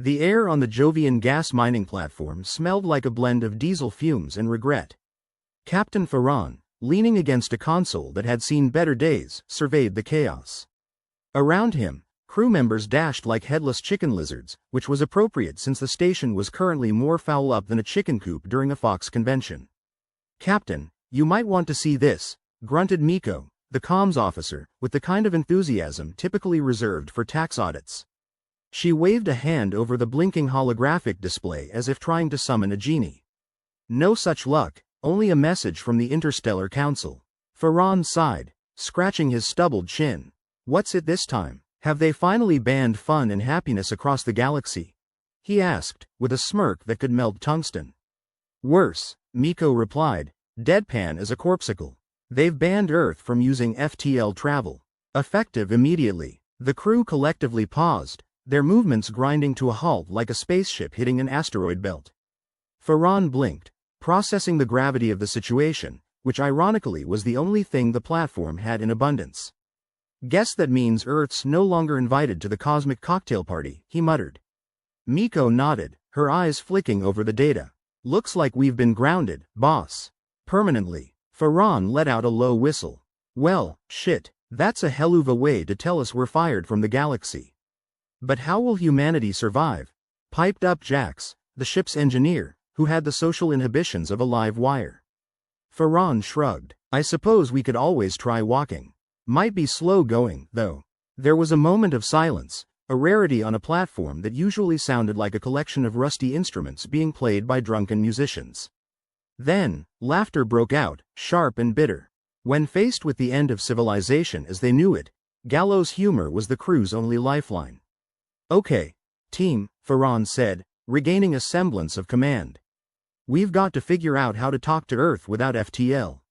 The air on the Jovian gas mining platform smelled like a blend of diesel fumes and regret. Captain Farran, leaning against a console that had seen better days, surveyed the chaos. Around him, crew members dashed like headless chicken lizards, which was appropriate since the station was currently more foul up than a chicken coop during a Fox convention. "Captain, you might want to see this," grunted Miko, the comms officer, with the kind of enthusiasm typically reserved for tax audits. She waved a hand over the blinking holographic display as if trying to summon a genie. "No such luck, only a message from the Interstellar Council." Farran sighed, scratching his stubbled chin. "What's it this time? Have they finally banned fun and happiness across the galaxy?" he asked, with a smirk that could melt tungsten. "Worse," Miko replied, deadpan as a corpsicle. "They've banned Earth from using FTL travel. Effective immediately." The crew collectively paused, their movements grinding to a halt like a spaceship hitting an asteroid belt. Farran blinked, processing the gravity of the situation, which ironically was the only thing the platform had in abundance. "Guess that means Earth's no longer invited to the cosmic cocktail party," he muttered. Miko nodded, her eyes flicking over the data. "Looks like we've been grounded, boss. Permanently." Farran let out a low whistle. "Well, shit, that's a hell of a way to tell us we're fired from the galaxy." "But how will humanity survive?" piped up Jax, the ship's engineer, who had the social inhibitions of a live wire. Farran shrugged. "I suppose we could always try walking. Might be slow going, though." There was a moment of silence, a rarity on a platform that usually sounded like a collection of rusty instruments being played by drunken musicians. Then, laughter broke out, sharp and bitter. When faced with the end of civilization as they knew it, gallows humor was the crew's only lifeline. "Okay, team," Farran said, regaining a semblance of command. "We've got to figure out how to talk to Earth without FTL.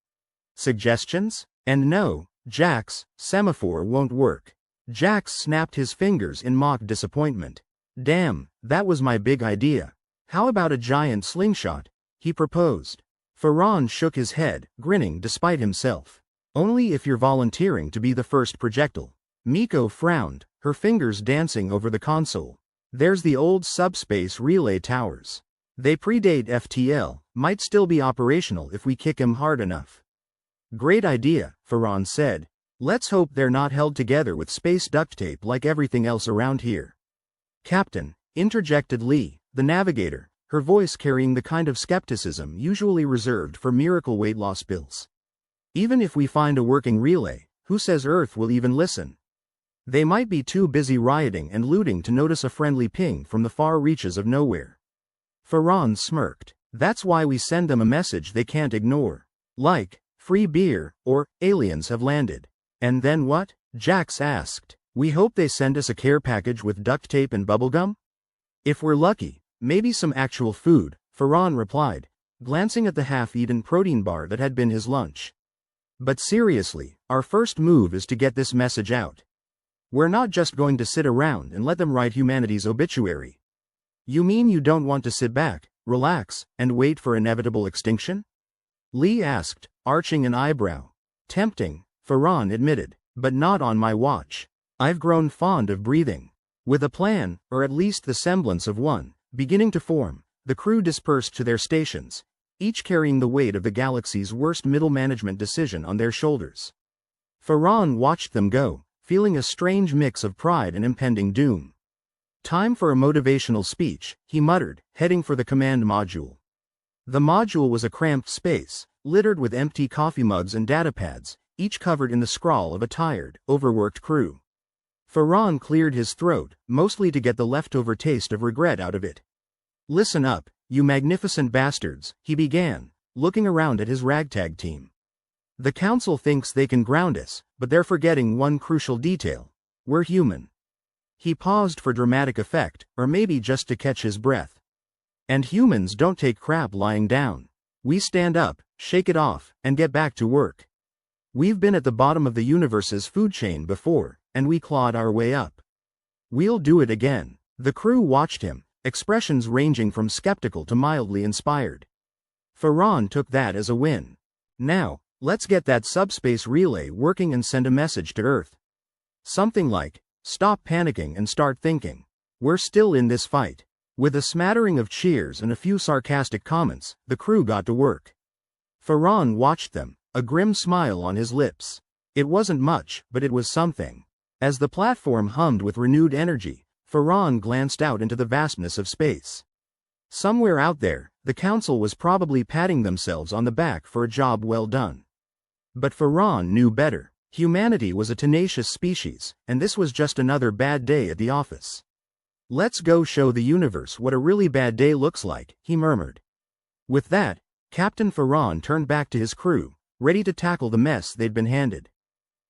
Suggestions?" "And no, Jax, semaphore won't work." Jax snapped his fingers in mock disappointment. "Damn, that was my big idea. How about a giant slingshot?" he proposed. Farran shook his head, grinning despite himself. "Only if you're volunteering to be the first projectile." Miko frowned, her fingers dancing over the console. "There's the old subspace relay towers. They predate FTL, might still be operational if we kick him hard enough." "Great idea," Farran said. "Let's hope they're not held together with space duct tape like everything else around here." "Captain," interjected Lee, the navigator, her voice carrying the kind of skepticism usually reserved for miracle weight loss pills. "Even if we find a working relay, who says Earth will even listen? They might be too busy rioting and looting to notice a friendly ping from the far reaches of nowhere." Farran smirked. "That's why we send them a message they can't ignore. Like, free beer, or, aliens have landed." "And then what?" Jax asked. "We hope they send us a care package with duct tape and bubblegum? If we're lucky, maybe some actual food," Farran replied, glancing at the half-eaten protein bar that had been his lunch. "But seriously, our first move is to get this message out. We're not just going to sit around and let them write humanity's obituary." "You mean you don't want to sit back, relax, and wait for inevitable extinction?" Lee asked, arching an eyebrow. "Tempting," Farran admitted, "but not on my watch. I've grown fond of breathing." With a plan, or at least the semblance of one, beginning to form, the crew dispersed to their stations, each carrying the weight of the galaxy's worst middle management decision on their shoulders. Farran watched them go, feeling a strange mix of pride and impending doom. "Time for a motivational speech," he muttered, heading for the command module. The module was a cramped space, littered with empty coffee mugs and datapads, each covered in the scrawl of a tired, overworked crew. Farran cleared his throat, mostly to get the leftover taste of regret out of it. "Listen up, you magnificent bastards," he began, looking around at his ragtag team. "The Council thinks they can ground us, but they're forgetting one crucial detail. We're human." He paused for dramatic effect, or maybe just to catch his breath. "And humans don't take crap lying down. We stand up, shake it off, and get back to work. We've been at the bottom of the universe's food chain before, and we clawed our way up. We'll do it again." The crew watched him, expressions ranging from skeptical to mildly inspired. Farran took that as a win. "Now, let's get that subspace relay working and send a message to Earth. Something like, stop panicking and start thinking." We're still in this fight. With a smattering of cheers and a few sarcastic comments, the crew got to work. Farron watched them, a grim smile on his lips. It wasn't much, but it was something. As the platform hummed with renewed energy, Farron glanced out into the vastness of space. Somewhere out there, the council was probably patting themselves on the back for a job well done. But Farron knew better. Humanity was a tenacious species, and this was just another bad day at the office. "Let's go show the universe what a really bad day looks like," he murmured. With that, Captain Farron turned back to his crew, ready to tackle the mess they'd been handed.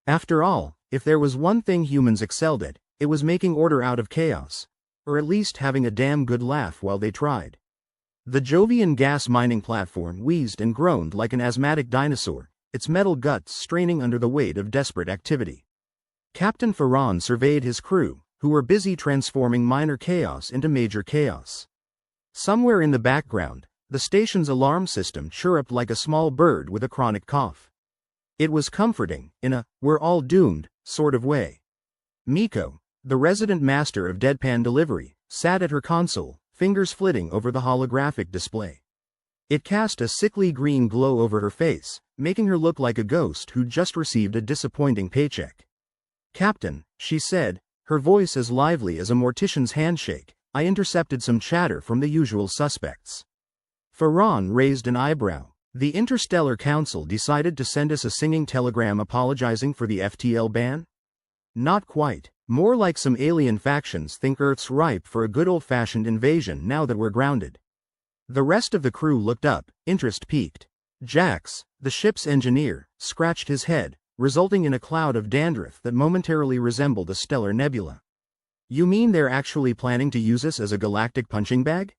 After all, if there was one thing humans excelled at, it was making order out of chaos. Or at least having a damn good laugh while they tried. The Jovian gas mining platform wheezed and groaned like an asthmatic dinosaur, its metal guts straining under the weight of desperate activity. Captain Farron surveyed his crew, who were busy transforming minor chaos into major chaos. Somewhere in the background, the station's alarm system chirruped like a small bird with a chronic cough. It was comforting, in a "we're all doomed" sort of way. Miko, the resident master of deadpan delivery, sat at her console, fingers flitting over the holographic display. It cast a sickly green glow over her face, making her look like a ghost who'd just received a disappointing paycheck. "Captain," she said, her voice as lively as a mortician's handshake, "I intercepted some chatter from the usual suspects." Farron raised an eyebrow. "The Interstellar Council decided to send us a singing telegram apologizing for the FTL ban?" "Not quite. More like some alien factions think Earth's ripe for a good old-fashioned invasion now that we're grounded." The rest of the crew looked up, interest piqued. Jax, the ship's engineer, scratched his head, resulting in a cloud of dandruff that momentarily resembled a stellar nebula. "You mean they're actually planning to use us as a galactic punching bag?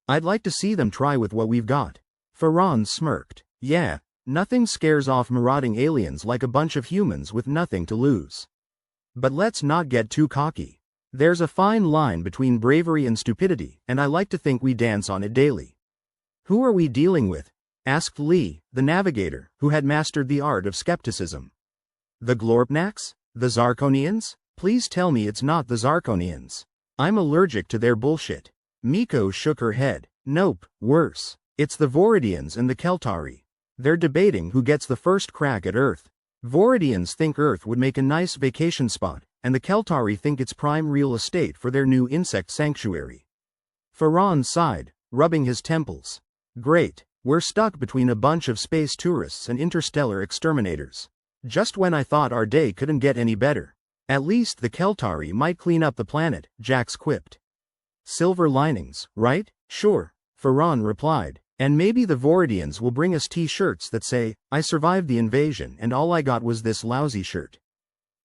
I'd like to see them try with what we've got." Farron smirked. "Yeah, nothing scares off marauding aliens like a bunch of humans with nothing to lose. But let's not get too cocky. There's a fine line between bravery and stupidity, and I like to think we dance on it daily." "Who are we dealing with?" asked Lee, the navigator, who had mastered the art of skepticism. "The Glorpnaks? The Zarkonians? Please tell me it's not the Zarkonians. I'm allergic to their bullshit." Miko shook her head. "Nope, worse. It's the Voridians and the Keltari. They're debating who gets the first crack at Earth. Voridians think Earth would make a nice vacation spot, and the Keltari think it's prime real estate for their new insect sanctuary." Farron sighed, rubbing his temples. "Great, we're stuck between a bunch of space tourists and interstellar exterminators. Just when I thought our day couldn't get any better. At least the Keltari might clean up the planet," Jax quipped. "Silver linings, right?" "Sure," Farron replied. "And maybe the Voridians will bring us t-shirts that say, 'I survived the invasion and all I got was this lousy shirt.'"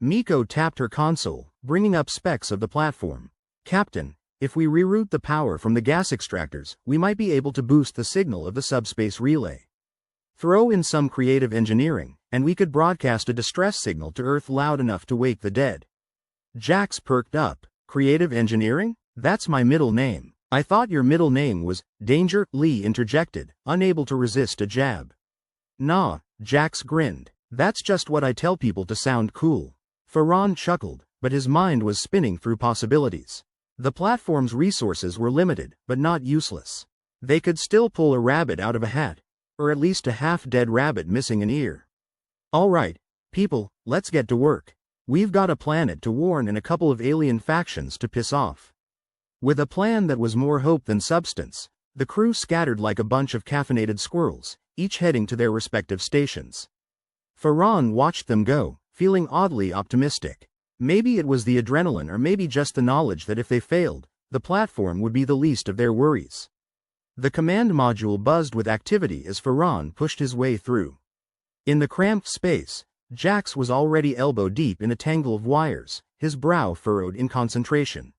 Miko tapped her console, bringing up specs of the platform. "Captain, if we reroute the power from the gas extractors, we might be able to boost the signal of the subspace relay. Throw in some creative engineering, and we could broadcast a distress signal to Earth loud enough to wake the dead." Jax perked up. "Creative engineering? That's my middle name." "I thought your middle name was Danger," Lee interjected, unable to resist a jab. "Nah," Jax grinned. "That's just what I tell people to sound cool." Farron chuckled, but his mind was spinning through possibilities. The platform's resources were limited, but not useless. They could still pull a rabbit out of a hat, or at least a half-dead rabbit missing an ear. "All right, people, let's get to work. We've got a planet to warn and a couple of alien factions to piss off." With a plan that was more hope than substance, the crew scattered like a bunch of caffeinated squirrels, each heading to their respective stations. Farron watched them go, feeling oddly optimistic. Maybe it was the adrenaline or maybe just the knowledge that if they failed, the platform would be the least of their worries. The command module buzzed with activity as Farron pushed his way through. In the cramped space, Jax was already elbow-deep in a tangle of wires, his brow furrowed in concentration.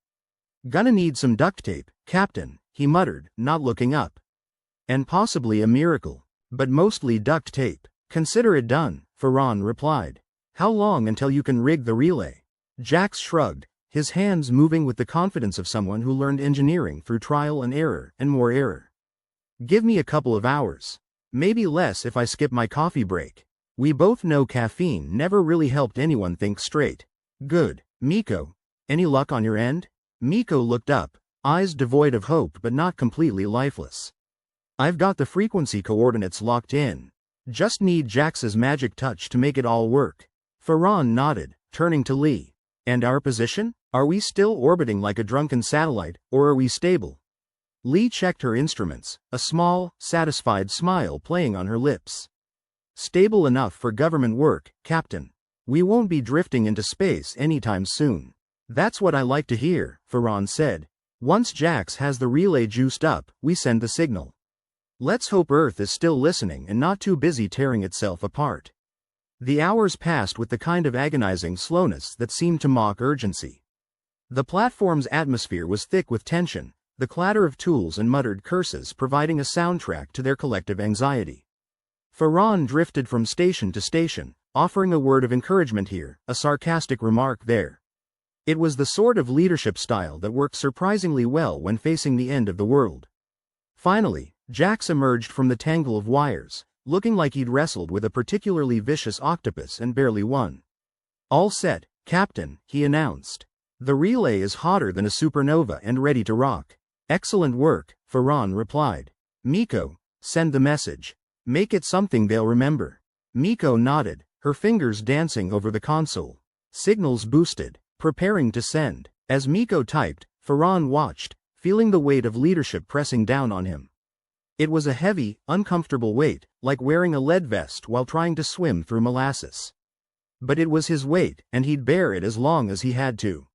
"Gonna need some duct tape, Captain," he muttered, not looking up. "And possibly a miracle. But mostly duct tape." "Consider it done," Farron replied. "How long until you can rig the relay?" Jax shrugged, his hands moving with the confidence of someone who learned engineering through trial and error, and more error. "Give me a couple of hours. Maybe less if I skip my coffee break. We both know caffeine never really helped anyone think straight." "Good. Miko, any luck on your end?" Miko looked up, eyes devoid of hope but not completely lifeless. I've got the frequency coordinates locked in. Just need Jax's magic touch to make it all work. Farron nodded, turning to Lee. And our position? Are we still orbiting like a drunken satellite, or are we stable? Lee checked her instruments, a small, satisfied smile playing on her lips. Stable enough for government work, Captain. We won't be drifting into space anytime soon. That's what I like to hear, Farron said. Once Jax has the relay juiced up, we send the signal. Let's hope Earth is still listening and not too busy tearing itself apart. The hours passed with the kind of agonizing slowness that seemed to mock urgency. The platform's atmosphere was thick with tension, the clatter of tools and muttered curses providing a soundtrack to their collective anxiety. Farron drifted from station to station, offering a word of encouragement here, a sarcastic remark there. It was the sort of leadership style that worked surprisingly well when facing the end of the world. Finally, Jax emerged from the tangle of wires, looking like he'd wrestled with a particularly vicious octopus and barely won. All set, Captain, he announced. The relay is hotter than a supernova and ready to rock. Excellent work, Farron replied. Miko, send the message. Make it something they'll remember. Miko nodded, her fingers dancing over the console. Signals boosted, preparing to send. As Miko typed, Farron watched, feeling the weight of leadership pressing down on him. It was a heavy, uncomfortable weight, like wearing a lead vest while trying to swim through molasses. But it was his weight, and he'd bear it as long as he had to.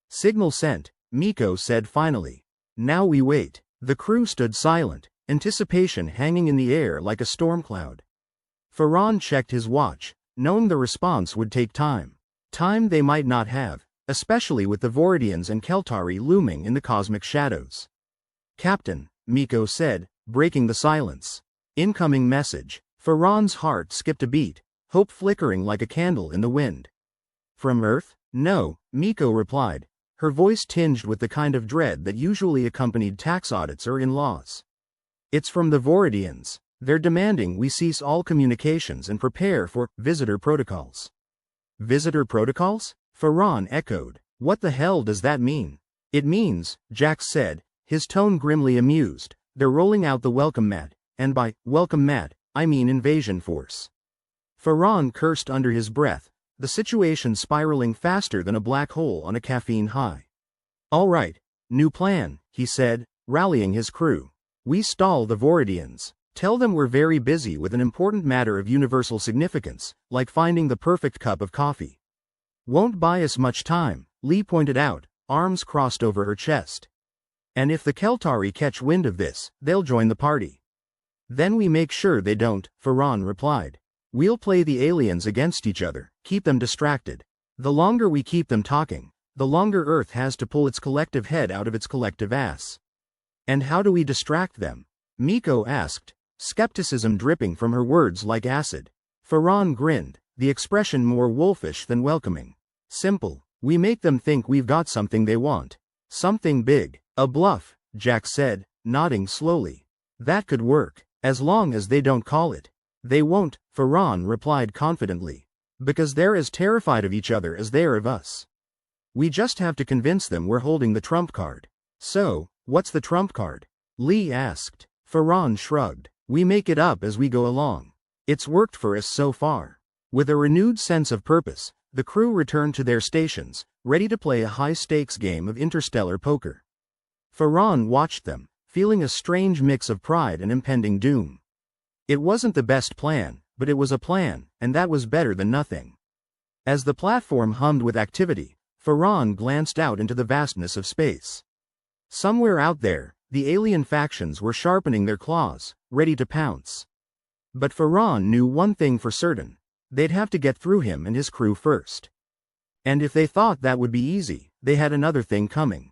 Signal sent, Miko said finally. Now we wait. The crew stood silent, anticipation hanging in the air like a storm cloud. Farron checked his watch, knowing the response would take time. Time they might not have, especially with the Voridians and Keltari looming in the cosmic shadows. Captain, Miko said, breaking the silence. Incoming message. Farron's heart skipped a beat, hope flickering like a candle in the wind. From Earth? No, Miko replied, her voice tinged with the kind of dread that usually accompanied tax audits or in-laws. It's from the Voridians. They're demanding we cease all communications and prepare for visitor protocols. Visitor protocols? Farron echoed. What the hell does that mean? It means, Jax said, his tone grimly amused, they're rolling out the welcome mat, and by welcome mat, I mean invasion force. Farron cursed under his breath, the situation spiraling faster than a black hole on a caffeine high. All right, new plan, he said, rallying his crew. We stall the Voridians. Tell them we're very busy with an important matter of universal significance, like finding the perfect cup of coffee. Won't buy us much time, Lee pointed out, arms crossed over her chest. And if the Keltari catch wind of this, they'll join the party. Then we make sure they don't, Farron replied. We'll play the aliens against each other, keep them distracted. The longer we keep them talking, the longer Earth has to pull its collective head out of its collective ass. And how do we distract them? Miko asked, skepticism dripping from her words like acid. Farron grinned, the expression more wolfish than welcoming. Simple. We make them think we've got something they want. Something big. A bluff, Jax said, nodding slowly. That could work, as long as they don't call it. They won't, Farron replied confidently. Because they're as terrified of each other as they are of us. We just have to convince them we're holding the trump card. So, what's the trump card? Lee asked. Farron shrugged. We make it up as we go along. It's worked for us so far. With a renewed sense of purpose, the crew returned to their stations, ready to play a high-stakes game of interstellar poker. Farron watched them, feeling a strange mix of pride and impending doom. It wasn't the best plan, but it was a plan, and that was better than nothing. As the platform hummed with activity, Farron glanced out into the vastness of space. Somewhere out there, the alien factions were sharpening their claws, ready to pounce. But Farron knew one thing for certain. They'd have to get through him and his crew first. And if they thought that would be easy, they had another thing coming.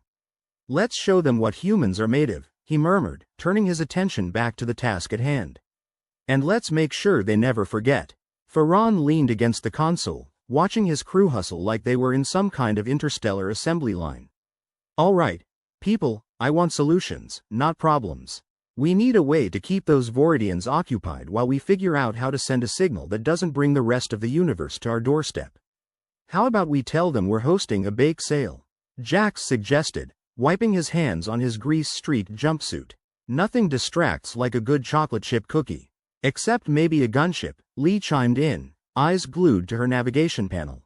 Let's show them what humans are made of, he murmured, turning his attention back to the task at hand. And let's make sure they never forget. Farron leaned against the console, watching his crew hustle like they were in some kind of interstellar assembly line. All right, people, I want solutions, not problems. We need a way to keep those Voridians occupied while we figure out how to send a signal that doesn't bring the rest of the universe to our doorstep. How about we tell them we're hosting a bake sale? Jax suggested, wiping his hands on his grease-streaked jumpsuit. Nothing distracts like a good chocolate chip cookie. Except maybe a gunship, Lee chimed in, eyes glued to her navigation panel.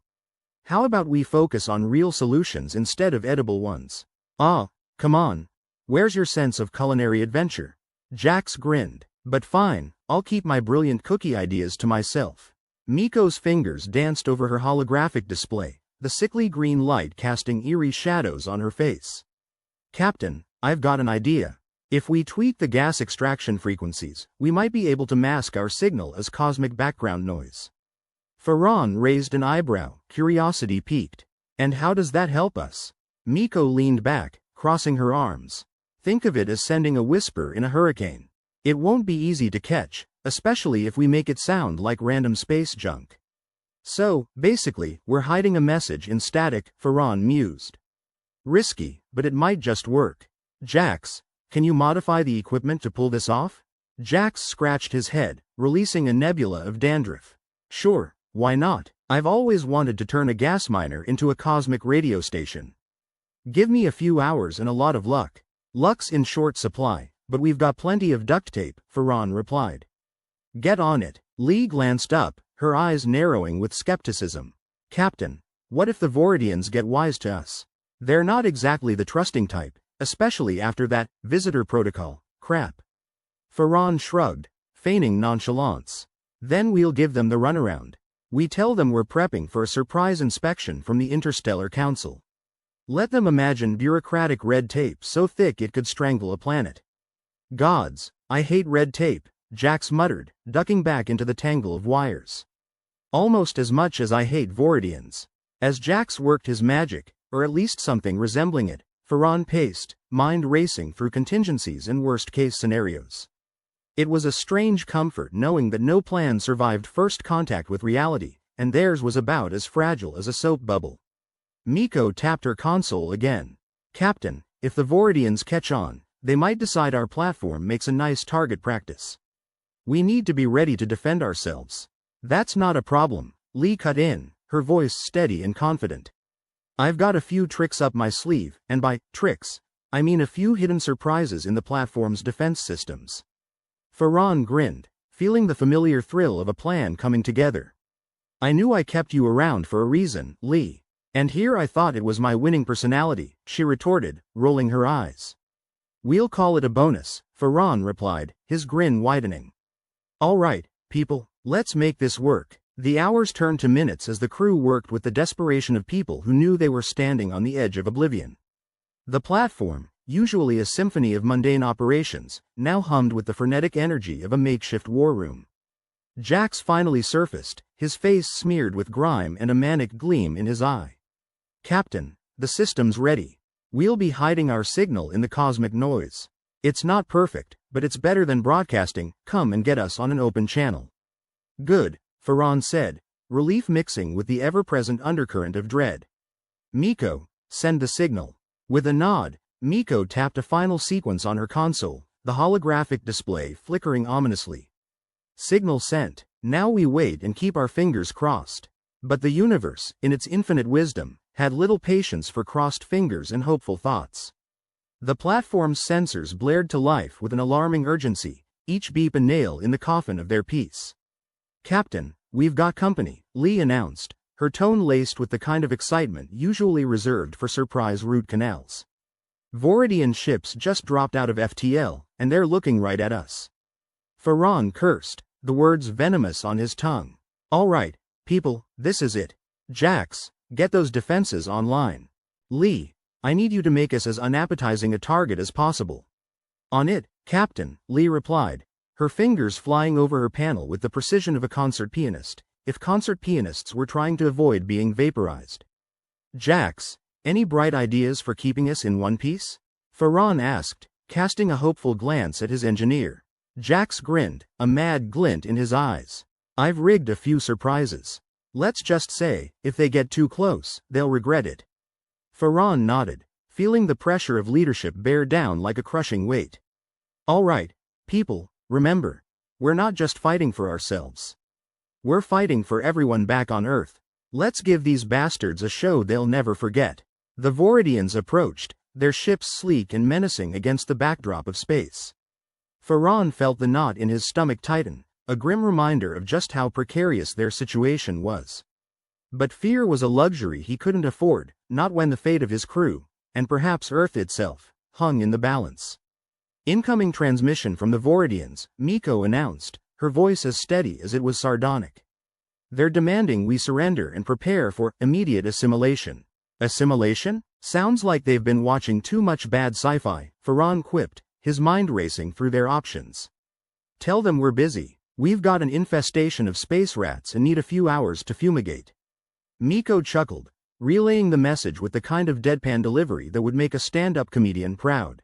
How about we focus on real solutions instead of edible ones? Ah, come on. Where's your sense of culinary adventure? Jax grinned. But fine, I'll keep my brilliant cookie ideas to myself. Miko's fingers danced over her holographic display, the sickly green light casting eerie shadows on her face. Captain, I've got an idea. If we tweak the gas extraction frequencies, we might be able to mask our signal as cosmic background noise. Farron raised an eyebrow, curiosity piqued. And how does that help us? Miko leaned back, crossing her arms. Think of it as sending a whisper in a hurricane. It won't be easy to catch, especially if we make it sound like random space junk. So, basically, we're hiding a message in static, Farron mused. Risky, but it might just work. Jax, can you modify the equipment to pull this off? Jax scratched his head, releasing a nebula of dandruff. Sure, why not? I've always wanted to turn a gas miner into a cosmic radio station. Give me a few hours and a lot of luck. Luck's in short supply, but we've got plenty of duct tape, Farron replied. Get on it. Lee glanced up, her eyes narrowing with skepticism. Captain, what if the Voridians get wise to us? They're not exactly the trusting type, especially after that visitor protocol crap. Farron shrugged, feigning nonchalance. Then we'll give them the runaround. We tell them we're prepping for a surprise inspection from the Interstellar Council. Let them imagine bureaucratic red tape so thick it could strangle a planet. Gods, I hate red tape, Jax muttered, ducking back into the tangle of wires. Almost as much as I hate Voridians. As Jax worked his magic, or at least something resembling it, Farron paced, mind racing through contingencies and worst-case scenarios. It was a strange comfort knowing that no plan survived first contact with reality, and theirs was about as fragile as a soap bubble. Miko tapped her console again. Captain, if the Voridians catch on, they might decide our platform makes a nice target practice. We need to be ready to defend ourselves. That's not a problem, Lee cut in, her voice steady and confident. I've got a few tricks up my sleeve, and by tricks, I mean a few hidden surprises in the platform's defense systems. Farron grinned, feeling the familiar thrill of a plan coming together. I knew I kept you around for a reason, Lee. And here I thought it was my winning personality, she retorted, rolling her eyes. We'll call it a bonus, Farron replied, his grin widening. All right, people, let's make this work. The hours turned to minutes as the crew worked with the desperation of people who knew they were standing on the edge of oblivion. The platform, usually a symphony of mundane operations, now hummed with the frenetic energy of a makeshift war room. Jax finally surfaced, his face smeared with grime and a manic gleam in his eye. Captain, the system's ready. We'll be hiding our signal in the cosmic noise. It's not perfect, but it's better than broadcasting, come and get us on an open channel. Good, Farron said, relief mixing with the ever-present undercurrent of dread. Miko, send the signal. With a nod, Miko tapped a final sequence on her console, the holographic display flickering ominously. Signal sent. Now we wait and keep our fingers crossed. But the universe, in its infinite wisdom, had little patience for crossed fingers and hopeful thoughts. The platform's sensors blared to life with an alarming urgency, each beep a nail in the coffin of their piece. Captain, we've got company, Lee announced, her tone laced with the kind of excitement usually reserved for surprise root canals. Voridian ships just dropped out of FTL, and they're looking right at us. Farron cursed, the words venomous on his tongue. All right, people, this is it. Jax, get those defenses online. Lee, I need you to make us as unappetizing a target as possible. On it, Captain, Lee replied, her fingers flying over her panel with the precision of a concert pianist, if concert pianists were trying to avoid being vaporized. Jax, any bright ideas for keeping us in one piece? Farron asked, casting a hopeful glance at his engineer. Jax grinned, a mad glint in his eyes. I've rigged a few surprises. Let's just say, if they get too close, they'll regret it. Farron nodded, feeling the pressure of leadership bear down like a crushing weight. All right, people, remember, we're not just fighting for ourselves. We're fighting for everyone back on Earth. Let's give these bastards a show they'll never forget. The Voridians approached, their ships sleek and menacing against the backdrop of space. Farron felt the knot in his stomach tighten, a grim reminder of just how precarious their situation was. But fear was a luxury he couldn't afford, not when the fate of his crew, and perhaps Earth itself, hung in the balance. Incoming transmission from the Voridians, Miko announced, her voice as steady as it was sardonic. They're demanding we surrender and prepare for immediate assimilation. Assimilation? Sounds like they've been watching too much bad sci-fi, Farron quipped, his mind racing through their options. Tell them we're busy. We've got an infestation of space rats and need a few hours to fumigate. Miko chuckled, relaying the message with the kind of deadpan delivery that would make a stand-up comedian proud.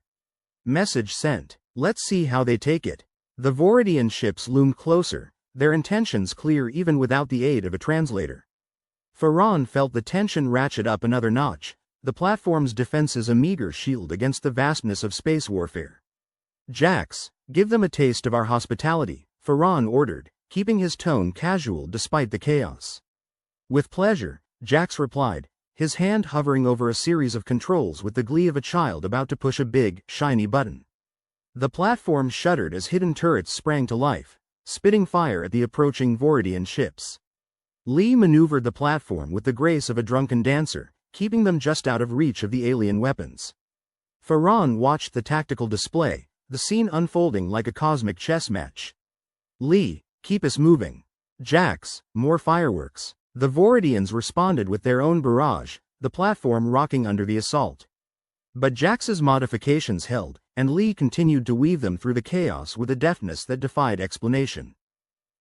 Message sent. Let's see how they take it. The Voridian ships loomed closer, their intentions clear even without the aid of a translator. Farron felt the tension ratchet up another notch, the platform's defenses a meager shield against the vastness of space warfare. Jax, give them a taste of our hospitality, Farron ordered, keeping his tone casual despite the chaos. With pleasure, Jax replied, his hand hovering over a series of controls with the glee of a child about to push a big, shiny button. The platform shuddered as hidden turrets sprang to life, spitting fire at the approaching Voridian ships. Lee maneuvered the platform with the grace of a drunken dancer, keeping them just out of reach of the alien weapons. Farron watched the tactical display, the scene unfolding like a cosmic chess match. Lee, keep us moving. Jax, more fireworks. The Voridians responded with their own barrage, the platform rocking under the assault. But Jax's modifications held, and Lee continued to weave them through the chaos with a deftness that defied explanation.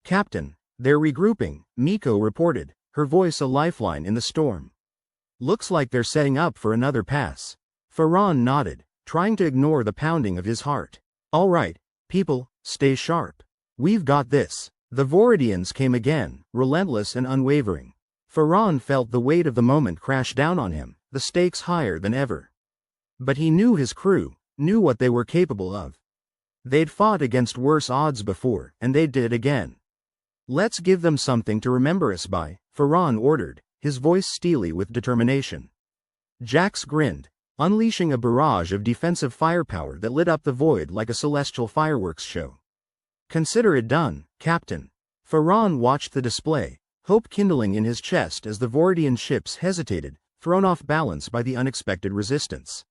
Captain, they're regrouping, Miko reported, her voice a lifeline in the storm. Looks like they're setting up for another pass. Farron nodded, trying to ignore the pounding of his heart. All right, people, stay sharp. We've got this. The Voridians came again, relentless and unwavering. Farron felt the weight of the moment crash down on him, the stakes higher than ever. But he knew his crew, knew what they were capable of. They'd fought against worse odds before, and they did again. Let's give them something to remember us by, Farron ordered, his voice steely with determination. Jax grinned, unleashing a barrage of defensive firepower that lit up the void like a celestial fireworks show. Consider it done, Captain. Farron watched the display, hope kindling in his chest as the Voridian ships hesitated, thrown off balance by the unexpected resistance.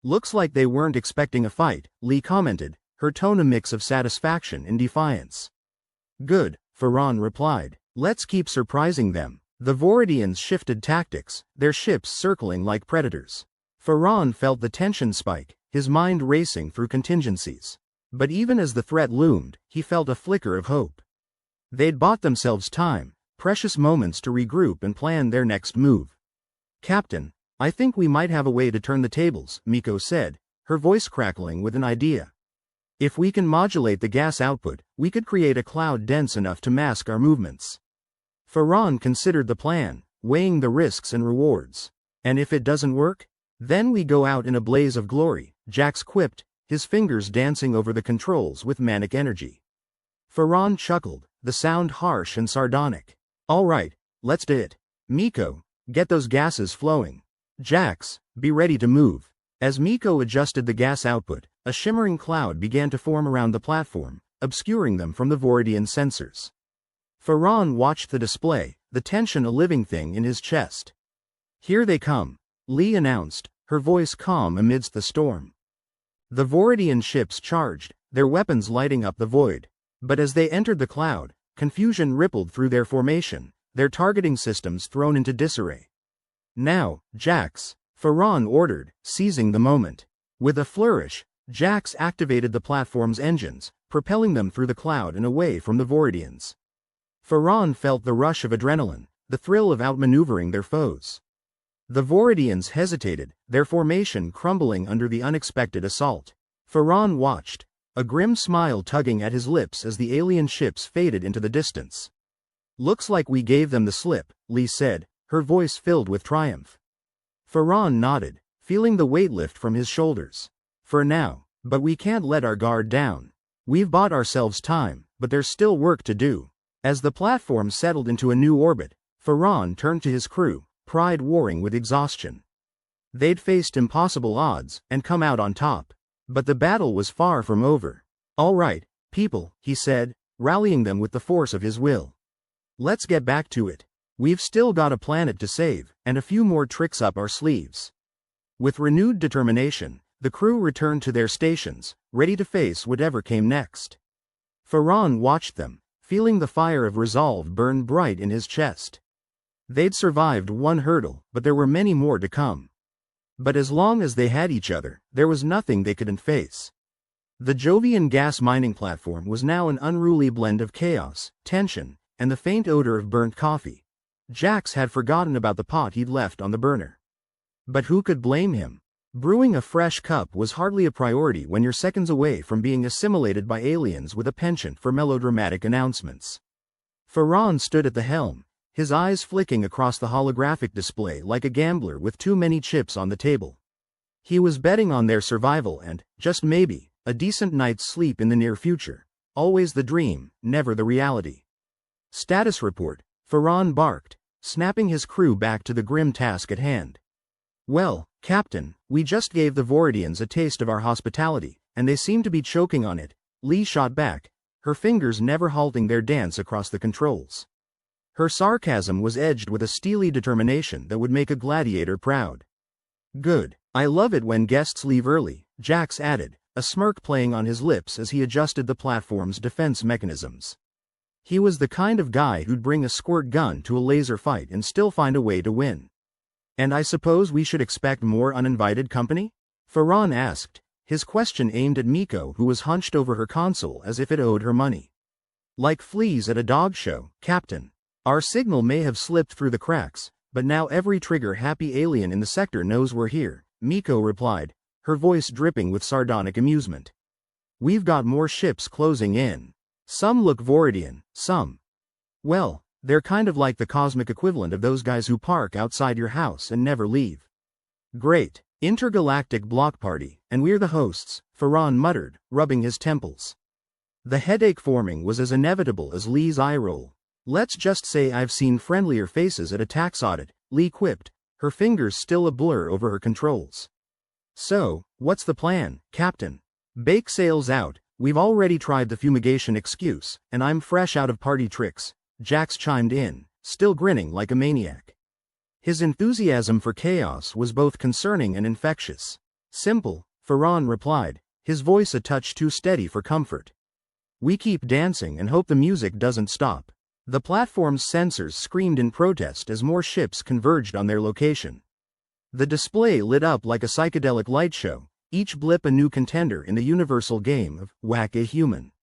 Looks like they weren't expecting a fight, Lee commented, her tone a mix of satisfaction and defiance. Good, Farron replied. Let's keep surprising them. The Voridians shifted tactics, their ships circling like predators. Farron felt the tension spike, his mind racing through contingencies. But even as the threat loomed, he felt a flicker of hope. They'd bought themselves time, precious moments to regroup and plan their next move. Captain, I think we might have a way to turn the tables, Miko said, her voice crackling with an idea. If we can modulate the gas output, we could create a cloud dense enough to mask our movements. Farron considered the plan, weighing the risks and rewards. And if it doesn't work? Then we go out in a blaze of glory, Jax quipped, his fingers dancing over the controls with manic energy. Farron chuckled, the sound harsh and sardonic. All right, let's do it. Miko, get those gases flowing. Jax, be ready to move. As Miko adjusted the gas output, a shimmering cloud began to form around the platform, obscuring them from the Voridian sensors. Farron watched the display, the tension a living thing in his chest. Here they come, Lee announced, her voice calm amidst the storm. The Voridian ships charged, their weapons lighting up the void. But as they entered the cloud, confusion rippled through their formation, their targeting systems thrown into disarray. Now, Jax, Farron ordered, seizing the moment. With a flourish, Jax activated the platform's engines, propelling them through the cloud and away from the Voridians. Farron felt the rush of adrenaline, the thrill of outmaneuvering their foes. The Voridians hesitated, their formation crumbling under the unexpected assault. Farron watched, a grim smile tugging at his lips as the alien ships faded into the distance. Looks like we gave them the slip, Lee said, her voice filled with triumph. Farron nodded, feeling the weight lift from his shoulders. For now, but we can't let our guard down. We've bought ourselves time, but there's still work to do. As the platform settled into a new orbit, Farron turned to his crew, pride warring with exhaustion. They'd faced impossible odds and come out on top. But the battle was far from over. "All right, people," he said, rallying them with the force of his will. "Let's get back to it. We've still got a planet to save, and a few more tricks up our sleeves." With renewed determination, the crew returned to their stations, ready to face whatever came next. Farron watched them, feeling the fire of resolve burn bright in his chest. They'd survived one hurdle, but there were many more to come. But as long as they had each other, there was nothing they couldn't face. The Jovian gas mining platform was now an unruly blend of chaos, tension, and the faint odor of burnt coffee. Jax had forgotten about the pot he'd left on the burner. But who could blame him? Brewing a fresh cup was hardly a priority when you're seconds away from being assimilated by aliens with a penchant for melodramatic announcements. Farron stood at the helm, his eyes flicking across the holographic display like a gambler with too many chips on the table. He was betting on their survival and, just maybe, a decent night's sleep in the near future. Always the dream, never the reality. "Status report," Farron barked, snapping his crew back to the grim task at hand. "Well, Captain, we just gave the Voridians a taste of our hospitality, and they seem to be choking on it," Lee shot back, her fingers never halting their dance across the controls. Her sarcasm was edged with a steely determination that would make a gladiator proud. "Good. I love it when guests leave early," Jax added, a smirk playing on his lips as he adjusted the platform's defense mechanisms. He was the kind of guy who'd bring a squirt gun to a laser fight and still find a way to win. "And I suppose we should expect more uninvited company?" Farron asked, his question aimed at Miko, who was hunched over her console as if it owed her money. "Like fleas at a dog show, Captain. Our signal may have slipped through the cracks, but now every trigger-happy alien in the sector knows we're here," Miko replied, her voice dripping with sardonic amusement. "We've got more ships closing in. Some look Voridian, some. Well, they're kind of like the cosmic equivalent of those guys who park outside your house and never leave." "Great. Intergalactic block party, and we're the hosts," Farron muttered, rubbing his temples. The headache forming was as inevitable as Lee's eye roll. "Let's just say I've seen friendlier faces at a tax audit," Lee quipped, her fingers still a blur over her controls. "So, what's the plan, Captain?" "Bake sales out. We've already tried the fumigation excuse, and I'm fresh out of party tricks," Jax chimed in, still grinning like a maniac. His enthusiasm for chaos was both concerning and infectious. "Simple," Farron replied, his voice a touch too steady for comfort. "We keep dancing and hope the music doesn't stop." The platform's sensors screamed in protest as more ships converged on their location. The display lit up like a psychedelic light show, each blip a new contender in the universal game of Whack a Human.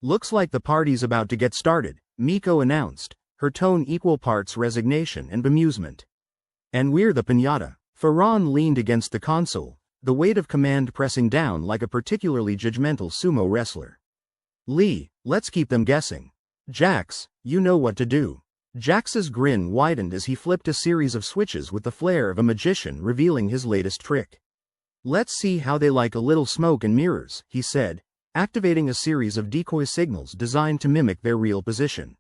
"Looks like the party's about to get started," Miko announced, her tone equal parts resignation and bemusement. "And we're the piñata." Farron leaned against the console, the weight of command pressing down like a particularly judgmental sumo wrestler. "Lee, let's keep them guessing. Jax, you know what to do." Jax's grin widened as he flipped a series of switches with the flair of a magician revealing his latest trick. "Let's see how they like a little smoke and mirrors," he said, activating a series of decoy signals designed to mimic their real position.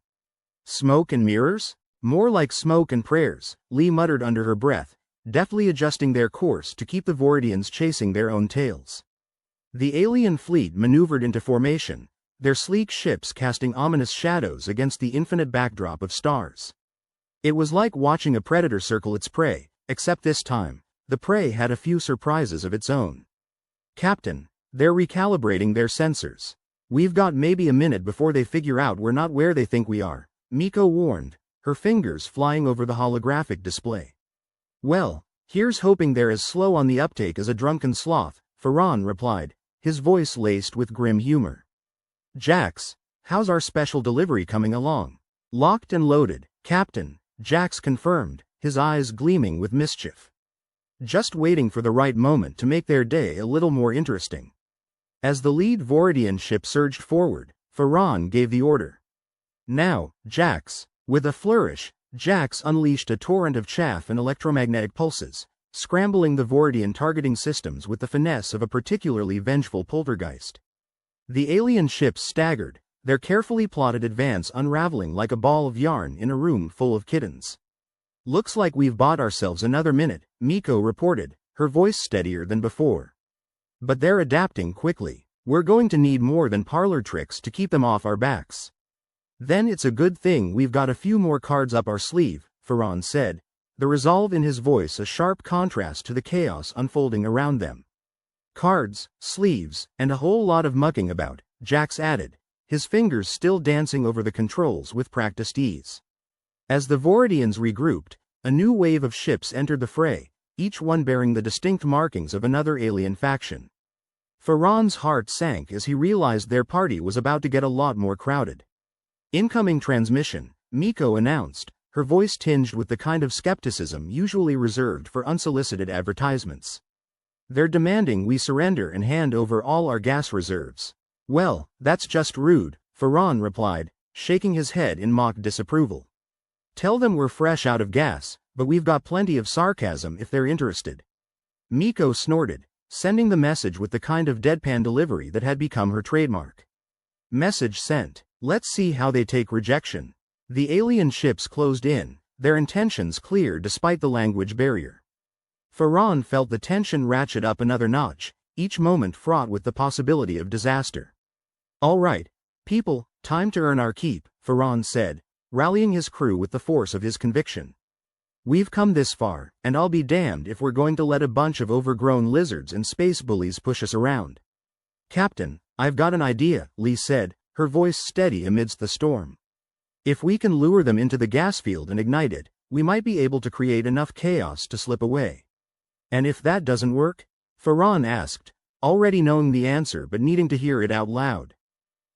"Smoke and mirrors? More like smoke and prayers," Lee muttered under her breath, deftly adjusting their course to keep the Voridians chasing their own tails. The alien fleet maneuvered into formation, their sleek ships casting ominous shadows against the infinite backdrop of stars. It was like watching a predator circle its prey, except this time, the prey had a few surprises of its own. "Captain, they're recalibrating their sensors. We've got maybe a minute before they figure out we're not where they think we are," Miko warned, her fingers flying over the holographic display. "Well, here's hoping they're as slow on the uptake as a drunken sloth," Farron replied, his voice laced with grim humor. "Jax, how's our special delivery coming along?" "Locked and loaded, Captain," Jax confirmed, his eyes gleaming with mischief. Just waiting for the right moment to make their day a little more interesting. As the lead Voridian ship surged forward, Farron gave the order. "Now, Jax." With a flourish, Jax unleashed a torrent of chaff and electromagnetic pulses, scrambling the Voridian targeting systems with the finesse of a particularly vengeful poltergeist. The alien ships staggered, their carefully plotted advance unraveling like a ball of yarn in a room full of kittens. "Looks like we've bought ourselves another minute," Miko reported, her voice steadier than before. "But they're adapting quickly. We're going to need more than parlor tricks to keep them off our backs." "Then it's a good thing we've got a few more cards up our sleeve," Farron said, the resolve in his voice a sharp contrast to the chaos unfolding around them. "Cards, sleeves, and a whole lot of mucking about," Jax added, his fingers still dancing over the controls with practiced ease. As the Voridians regrouped, a new wave of ships entered the fray, each one bearing the distinct markings of another alien faction. Farron's heart sank as he realized their party was about to get a lot more crowded. "Incoming transmission," Miko announced, her voice tinged with the kind of skepticism usually reserved for unsolicited advertisements. "They're demanding we surrender and hand over all our gas reserves." "Well, that's just rude," Farron replied, shaking his head in mock disapproval. "Tell them we're fresh out of gas, but we've got plenty of sarcasm if they're interested." Miko snorted, sending the message with the kind of deadpan delivery that had become her trademark. Message sent. Let's see how they take rejection. The alien ships closed in, their intentions clear despite the language barrier. Farron felt the tension ratchet up another notch, each moment fraught with the possibility of disaster. "All right, people, time to earn our keep," Farron said, rallying his crew with the force of his conviction. "We've come this far, and I'll be damned if we're going to let a bunch of overgrown lizards and space bullies push us around." "Captain, I've got an idea," Lee said, her voice steady amidst the storm. "If we can lure them into the gas field and ignite it, we might be able to create enough chaos to slip away." "And if that doesn't work?" Farron asked, already knowing the answer but needing to hear it out loud.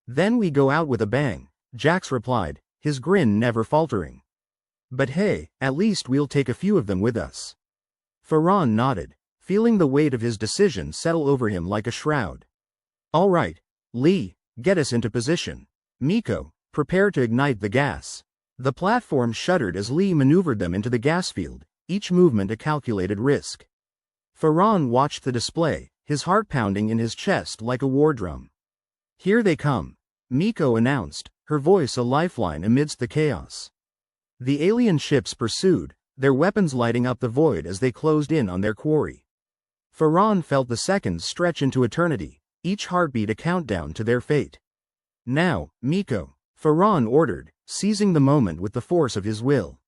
"Then we go out with a bang," Jax replied, his grin never faltering. "But hey, at least we'll take a few of them with us." Farron nodded, feeling the weight of his decision settle over him like a shroud. "All right, Lee, get us into position. Miko, prepare to ignite the gas." The platform shuddered as Lee maneuvered them into the gas field, each movement a calculated risk. Farron watched the display, his heart pounding in his chest like a war drum. "Here they come," Miko announced, her voice a lifeline amidst the chaos. The alien ships pursued, their weapons lighting up the void as they closed in on their quarry. Farron felt the seconds stretch into eternity, each heartbeat a countdown to their fate. "Now, Miko," Farron ordered, seizing the moment with the force of his will.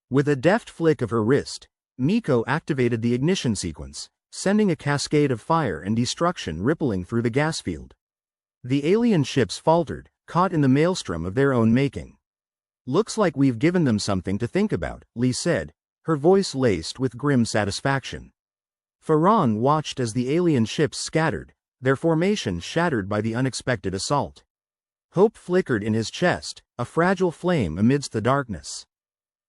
With a deft flick of her wrist, Miko activated the ignition sequence, sending a cascade of fire and destruction rippling through the gas field. The alien ships faltered, caught in the maelstrom of their own making. "Looks like we've given them something to think about," Lee said, her voice laced with grim satisfaction. Farron watched as the alien ships scattered, their formation shattered by the unexpected assault. Hope flickered in his chest, a fragile flame amidst the darkness.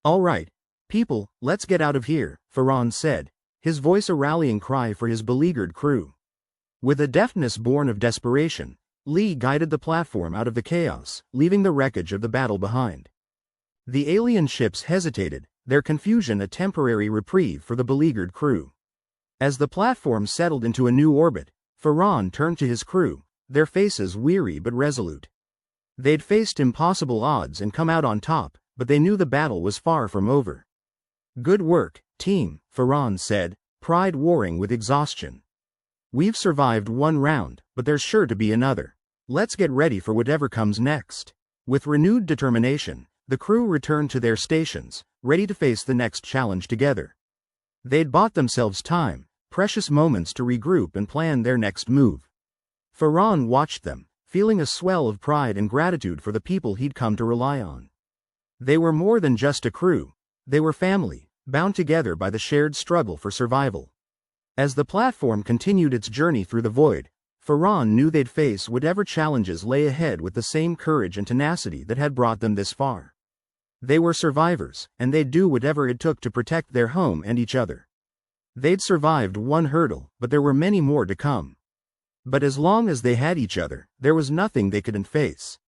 "All right, people, let's get out of here," Farron said, his voice a rallying cry for his beleaguered crew. With a deftness born of desperation, Lee guided the platform out of the chaos, leaving the wreckage of the battle behind. The alien ships hesitated, their confusion a temporary reprieve for the beleaguered crew. As the platform settled into a new orbit, Farron turned to his crew, their faces weary but resolute. They'd faced impossible odds and come out on top, but they knew the battle was far from over. "Good work, team," Farron said, pride warring with exhaustion. "We've survived one round, but there's sure to be another. Let's get ready for whatever comes next." With renewed determination, the crew returned to their stations, ready to face the next challenge together. They'd bought themselves time, precious moments to regroup and plan their next move. Farron watched them, feeling a swell of pride and gratitude for the people he'd come to rely on. They were more than just a crew, they were family, bound together by the shared struggle for survival. As the platform continued its journey through the void, Farron knew they'd face whatever challenges lay ahead with the same courage and tenacity that had brought them this far. They were survivors, and they'd do whatever it took to protect their home and each other. They'd survived one hurdle, but there were many more to come. But as long as they had each other, there was nothing they couldn't face.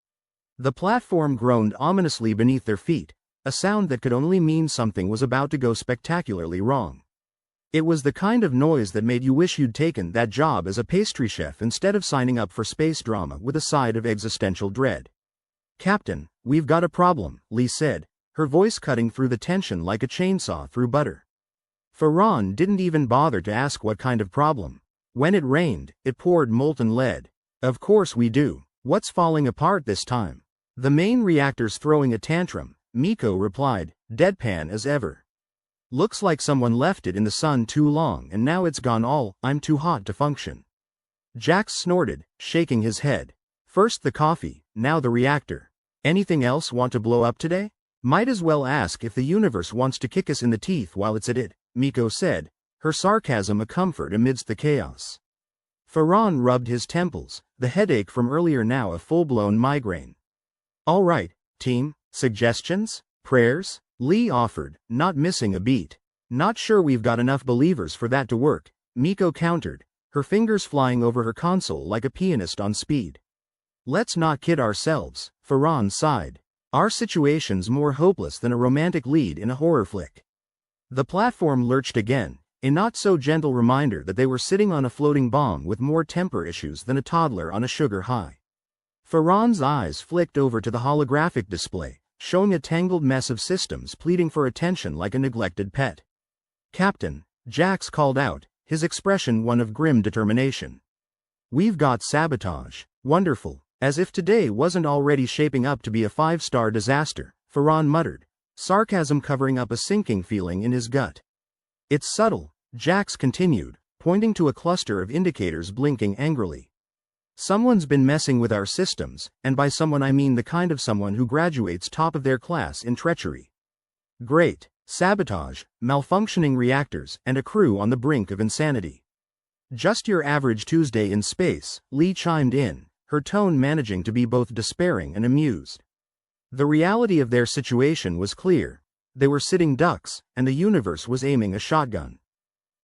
The platform groaned ominously beneath their feet, a sound that could only mean something was about to go spectacularly wrong. It was the kind of noise that made you wish you'd taken that job as a pastry chef instead of signing up for space drama with a side of existential dread. "Captain, we've got a problem," Lee said, her voice cutting through the tension like a chainsaw through butter. Farron didn't even bother to ask what kind of problem. When it rained, it poured molten lead. Of course we do. What's falling apart this time? The main reactor's throwing a tantrum, Miko replied, deadpan as ever. Looks like someone left it in the sun too long and now it's gone all, I'm too hot to function. Jax snorted, shaking his head. First the coffee, now the reactor. Anything else want to blow up today? Might as well ask if the universe wants to kick us in the teeth while it's at it, Miko said, her sarcasm a comfort amidst the chaos. Farron rubbed his temples, the headache from earlier now a full-blown migraine. All right, team, suggestions? Prayers? Lee offered, not missing a beat. Not sure we've got enough believers for that to work, Miko countered, her fingers flying over her console like a pianist on speed. Let's not kid ourselves, Farron sighed. Our situation's more hopeless than a romantic lead in a horror flick. The platform lurched again, a not-so-gentle reminder that they were sitting on a floating bomb with more temper issues than a toddler on a sugar high. Farron's eyes flicked over to the holographic display, showing a tangled mess of systems pleading for attention like a neglected pet. Captain, Jax called out, his expression one of grim determination. We've got sabotage. Wonderful. As if today wasn't already shaping up to be a 5-star disaster, Farron muttered, sarcasm covering up a sinking feeling in his gut. It's subtle, Jax continued, pointing to a cluster of indicators blinking angrily. Someone's been messing with our systems, and by someone I mean the kind of someone who graduates top of their class in treachery. Great. Sabotage, malfunctioning reactors, and a crew on the brink of insanity. Just your average Tuesday in space, Lee chimed in, her tone managing to be both despairing and amused. The reality of their situation was clear. They were sitting ducks, and the universe was aiming a shotgun.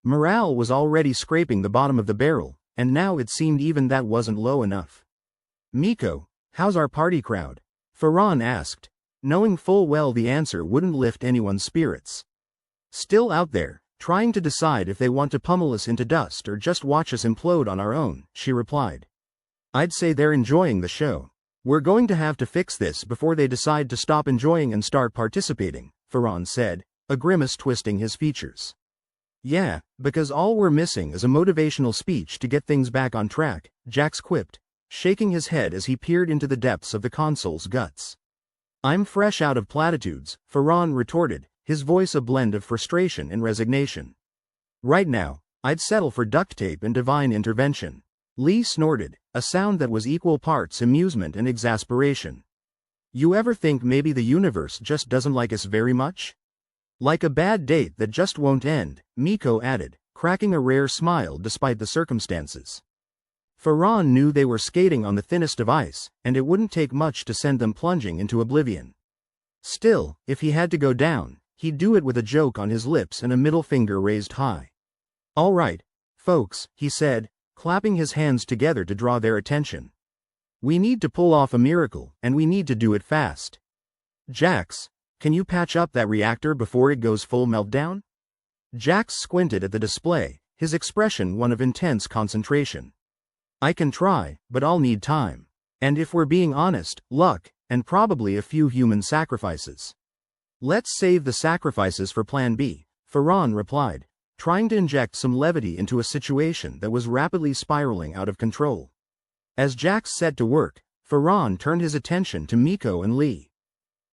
Morale was already scraping the bottom of the barrel, and now it seemed even that wasn't low enough. Miko, how's our party crowd? Farron asked, knowing full well the answer wouldn't lift anyone's spirits. Still out there, trying to decide if they want to pummel us into dust or just watch us implode on our own, she replied. I'd say they're enjoying the show. We're going to have to fix this before they decide to stop enjoying and start participating, Farron said, a grimace twisting his features. Yeah, because all we're missing is a motivational speech to get things back on track, Jax quipped, shaking his head as he peered into the depths of the console's guts. I'm fresh out of platitudes, Farron retorted, his voice a blend of frustration and resignation. Right now, I'd settle for duct tape and divine intervention. Lee snorted, a sound that was equal parts amusement and exasperation. You ever think maybe the universe just doesn't like us very much? Like a bad date that just won't end, Miko added, cracking a rare smile despite the circumstances. Farron knew they were skating on the thinnest of ice, and it wouldn't take much to send them plunging into oblivion. Still, if he had to go down, he'd do it with a joke on his lips and a middle finger raised high. All right, folks, he said, clapping his hands together to draw their attention. We need to pull off a miracle, and we need to do it fast. Jax, can you patch up that reactor before it goes full meltdown? Jax squinted at the display, his expression one of intense concentration. I can try, but I'll need time. And if we're being honest, luck, and probably a few human sacrifices. Let's save the sacrifices for Plan B, Farron replied, trying to inject some levity into a situation that was rapidly spiraling out of control. As Jax set to work, Farron turned his attention to Miko and Lee.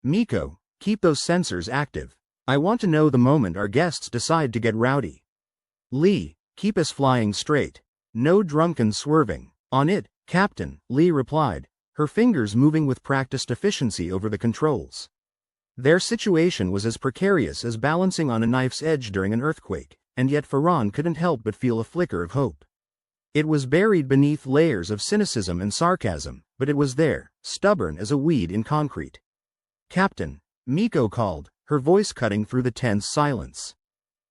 Miko, keep those sensors active. I want to know the moment our guests decide to get rowdy. Lee, keep us flying straight. No drunken swerving. On it, Captain, Lee replied, her fingers moving with practiced efficiency over the controls. Their situation was as precarious as balancing on a knife's edge during an earthquake, and yet Farron couldn't help but feel a flicker of hope. It was buried beneath layers of cynicism and sarcasm, but it was there, stubborn as a weed in concrete. Captain, Miko called, her voice cutting through the tense silence.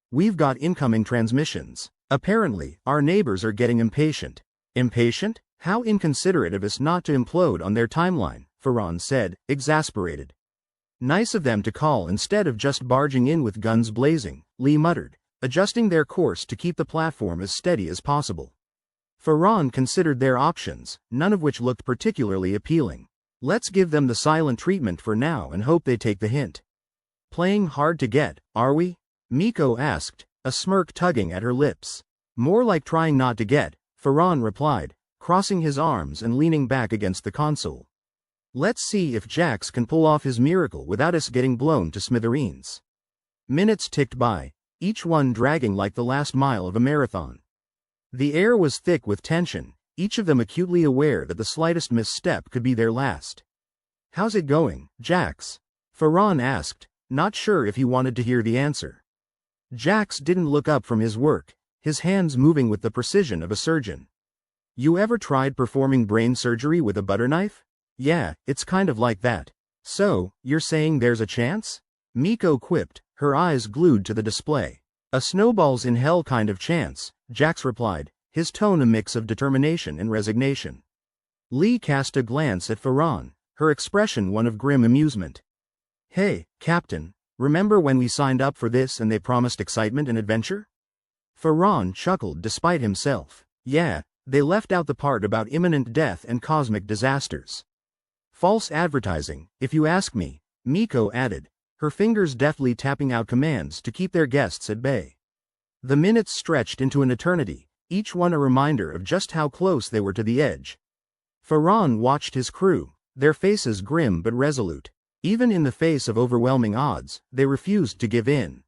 We've got incoming transmissions. Apparently, our neighbors are getting impatient. Impatient? How inconsiderate of us not to implode on their timeline, Farron said, exasperated. Nice of them to call instead of just barging in with guns blazing, Lee muttered, adjusting their course to keep the platform as steady as possible. Farron considered their options, none of which looked particularly appealing. Let's give them the silent treatment for now and hope they take the hint. Playing hard to get, are we? Miko asked, a smirk tugging at her lips. More like trying not to get, Farron replied, crossing his arms and leaning back against the console. Let's see if Jax can pull off his miracle without us getting blown to smithereens. Minutes ticked by, each one dragging like the last mile of a marathon. The air was thick with tension, each of them acutely aware that the slightest misstep could be their last. How's it going, Jax? Farron asked, not sure if he wanted to hear the answer. Jax didn't look up from his work, his hands moving with the precision of a surgeon. You ever tried performing brain surgery with a butter knife? Yeah, it's kind of like that. So, you're saying there's a chance? Miko quipped, her eyes glued to the display. A snowballs in hell kind of chance, Jax replied, his tone a mix of determination and resignation. Lee cast a glance at Farron, her expression one of grim amusement. Hey, Captain, remember when we signed up for this and they promised excitement and adventure? Farron chuckled despite himself. Yeah, they left out the part about imminent death and cosmic disasters. False advertising, if you ask me, Miko added, her fingers deftly tapping out commands to keep their guests at bay. The minutes stretched into an eternity, each one a reminder of just how close they were to the edge. Farron watched his crew, their faces grim but resolute. Even in the face of overwhelming odds, they refused to give in.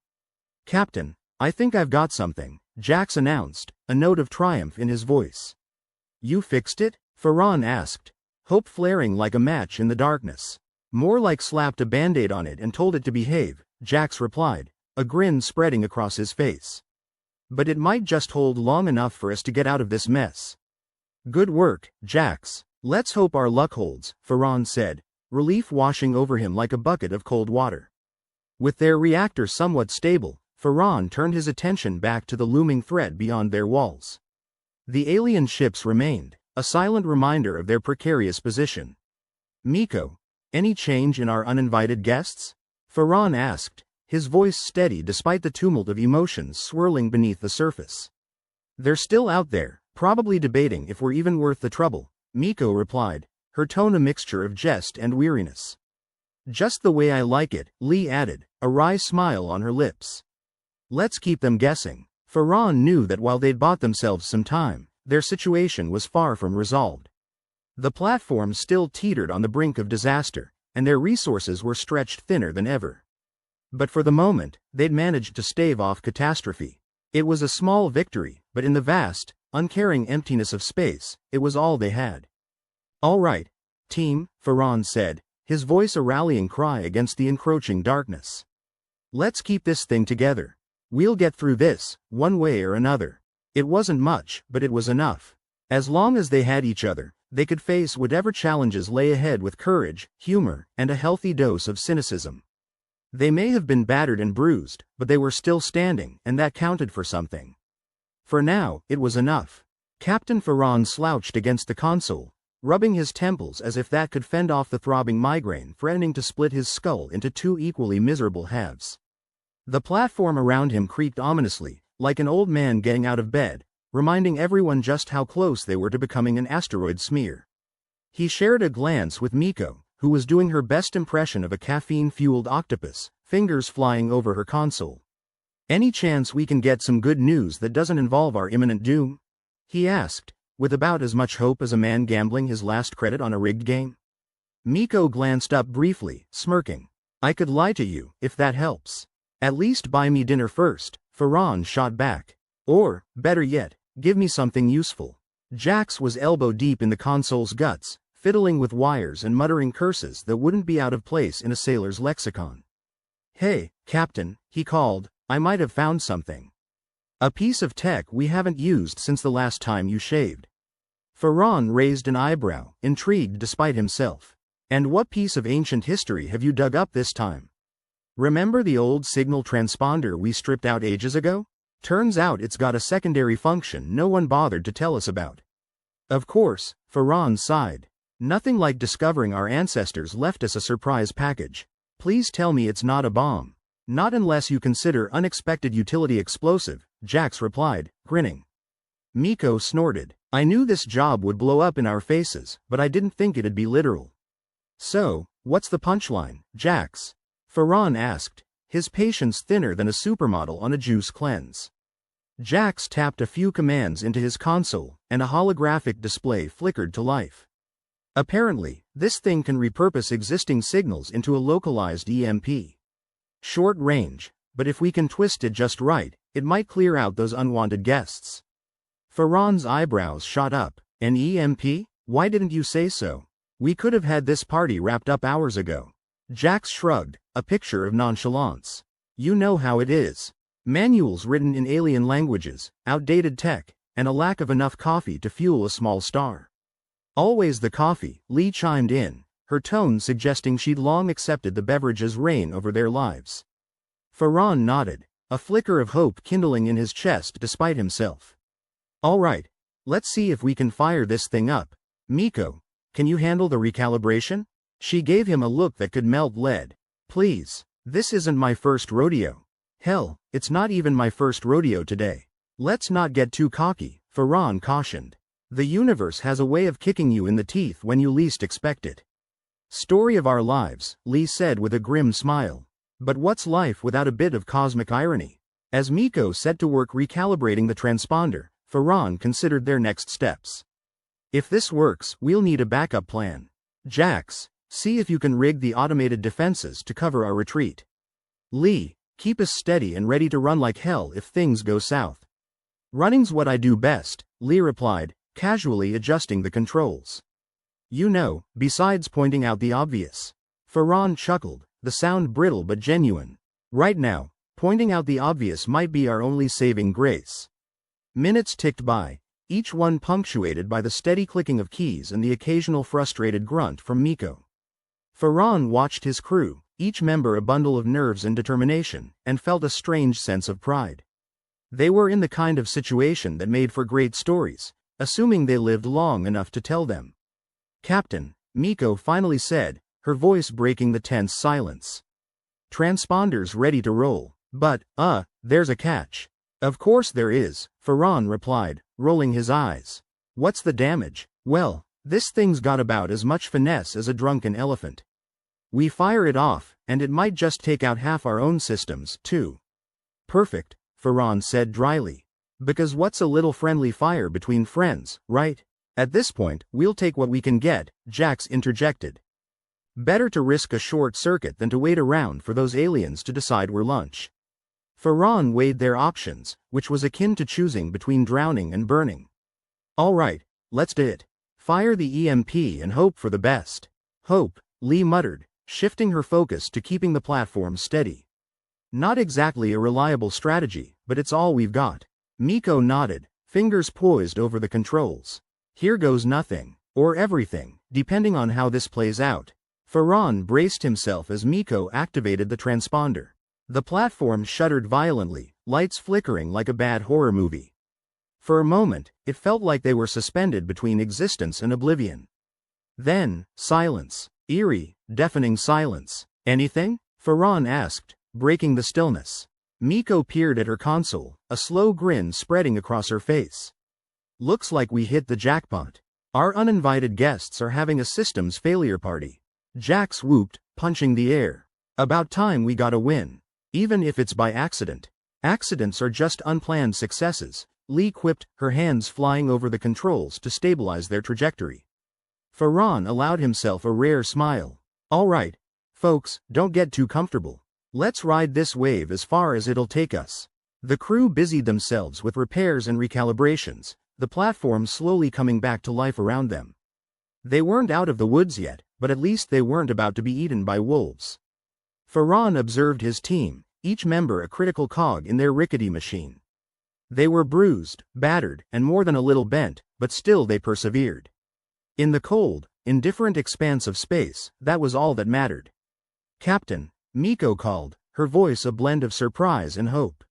Captain, I think I've got something, Jax announced, a note of triumph in his voice. You fixed it? Farron asked, hope flaring like a match in the darkness. More like slapped a band-aid on it and told it to behave, Jax replied, a grin spreading across his face. But it might just hold long enough for us to get out of this mess. Good work, Jax. Let's hope our luck holds, Farron said, relief washing over him like a bucket of cold water. With their reactor somewhat stable, Farron turned his attention back to the looming threat beyond their walls. The alien ships remained, a silent reminder of their precarious position. Miko, any change in our uninvited guests? Farron asked, his voice steady despite the tumult of emotions swirling beneath the surface. They're still out there, probably debating if we're even worth the trouble, Miko replied, her tone a mixture of jest and weariness. Just the way I like it, Lee added, a wry smile on her lips. Let's keep them guessing. Farron knew that while they'd bought themselves some time, their situation was far from resolved. The platform still teetered on the brink of disaster, and their resources were stretched thinner than ever. But for the moment, they'd managed to stave off catastrophe. It was a small victory, but in the vast, uncaring emptiness of space, it was all they had. All right, team, Farron said, his voice a rallying cry against the encroaching darkness. Let's keep this thing together. We'll get through this, one way or another. It wasn't much, but it was enough. As long as they had each other, they could face whatever challenges lay ahead with courage, humor, and a healthy dose of cynicism. They may have been battered and bruised, but they were still standing, and that counted for something. For now, it was enough. Captain Farron slouched against the console, rubbing his temples as if that could fend off the throbbing migraine threatening to split his skull into two equally miserable halves. The platform around him creaked ominously, like an old man getting out of bed, reminding everyone just how close they were to becoming an asteroid smear. He shared a glance with Miko, who was doing her best impression of a caffeine-fueled octopus, fingers flying over her console. Any chance we can get some good news that doesn't involve our imminent doom? He asked, with about as much hope as a man gambling his last credit on a rigged game. Miko glanced up briefly, smirking. I could lie to you, if that helps. At least buy me dinner first, Farron shot back. Or, better yet, give me something useful. Jax was elbow-deep in the console's guts, fiddling with wires and muttering curses that wouldn't be out of place in a sailor's lexicon. Hey, Captain, he called, I might have found something. A piece of tech we haven't used since the last time you shaved. Farron raised an eyebrow, intrigued despite himself. And what piece of ancient history have you dug up this time? Remember the old signal transponder we stripped out ages ago? Turns out it's got a secondary function no one bothered to tell us about. Of course, Farron sighed. Nothing like discovering our ancestors left us a surprise package. Please tell me it's not a bomb. Not unless you consider unexpected utility explosive, Jax replied, grinning. Miko snorted. I knew this job would blow up in our faces, but I didn't think it'd be literal. So, what's the punchline, Jax? Farron asked, his patience thinner than a supermodel on a juice cleanse. Jax tapped a few commands into his console, and a holographic display flickered to life. Apparently, this thing can repurpose existing signals into a localized EMP. Short range, but if we can twist it just right, it might clear out those unwanted guests. Farron's eyebrows shot up. An EMP? Why didn't you say so? We could have had this party wrapped up hours ago. Jax shrugged, a picture of nonchalance. You know how it is. Manuals written in alien languages, outdated tech, and a lack of enough coffee to fuel a small star. Always the coffee, Lee chimed in, her tone suggesting she'd long accepted the beverage's reign over their lives. Farron nodded, a flicker of hope kindling in his chest despite himself. All right, let's see if we can fire this thing up. Miko, can you handle the recalibration? She gave him a look that could melt lead. Please, this isn't my first rodeo. Hell, it's not even my first rodeo today. Let's not get too cocky, Farron cautioned. The universe has a way of kicking you in the teeth when you least expect it. Story of our lives, Lee said with a grim smile. But what's life without a bit of cosmic irony? As Miko set to work recalibrating the transponder, Farron considered their next steps. If this works, we'll need a backup plan. Jax, see if you can rig the automated defenses to cover our retreat. Lee, keep us steady and ready to run like hell if things go south. Running's what I do best, Lee replied, casually adjusting the controls. You know, besides pointing out the obvious. Farron chuckled, the sound brittle but genuine. Right now, pointing out the obvious might be our only saving grace. Minutes ticked by, each one punctuated by the steady clicking of keys and the occasional frustrated grunt from Miko. Farron watched his crew, each member a bundle of nerves and determination, and felt a strange sense of pride. They were in the kind of situation that made for great stories, assuming they lived long enough to tell them. Captain, Miko finally said, her voice breaking the tense silence. Transponders ready to roll, but, there's a catch. Of course there is, Farron replied, rolling his eyes. What's the damage? Well, this thing's got about as much finesse as a drunken elephant. We fire it off, and it might just take out half our own systems, too. Perfect, Farron said dryly. Because what's a little friendly fire between friends, right? At this point, we'll take what we can get, Jax interjected. Better to risk a short circuit than to wait around for those aliens to decide we're lunch. Farron weighed their options, which was akin to choosing between drowning and burning. All right, let's do it. Fire the EMP and hope for the best. Hope, Lee muttered, shifting her focus to keeping the platform steady. Not exactly a reliable strategy, but it's all we've got. Miko nodded, fingers poised over the controls. Here goes nothing, or everything, depending on how this plays out. Farron braced himself as Miko activated the transponder. The platform shuddered violently, lights flickering like a bad horror movie. For a moment, it felt like they were suspended between existence and oblivion. Then, silence. Eerie, deafening silence. Anything? Farron asked, breaking the stillness. Miko peered at her console, a slow grin spreading across her face. Looks like we hit the jackpot. Our uninvited guests are having a systems failure party. Jax whooped, punching the air. About time we got a win. Even if it's by accident. Accidents are just unplanned successes, Lee quipped, her hands flying over the controls to stabilize their trajectory. Farron allowed himself a rare smile. All right, folks, don't get too comfortable. Let's ride this wave as far as it'll take us. The crew busied themselves with repairs and recalibrations, the platform slowly coming back to life around them. They weren't out of the woods yet, but at least they weren't about to be eaten by wolves. Farron observed his team, each member a critical cog in their rickety machine. They were bruised, battered, and more than a little bent, but still they persevered. In the cold, indifferent expanse of space, that was all that mattered. Captain, Miko called, her voice a blend of surprise and hope.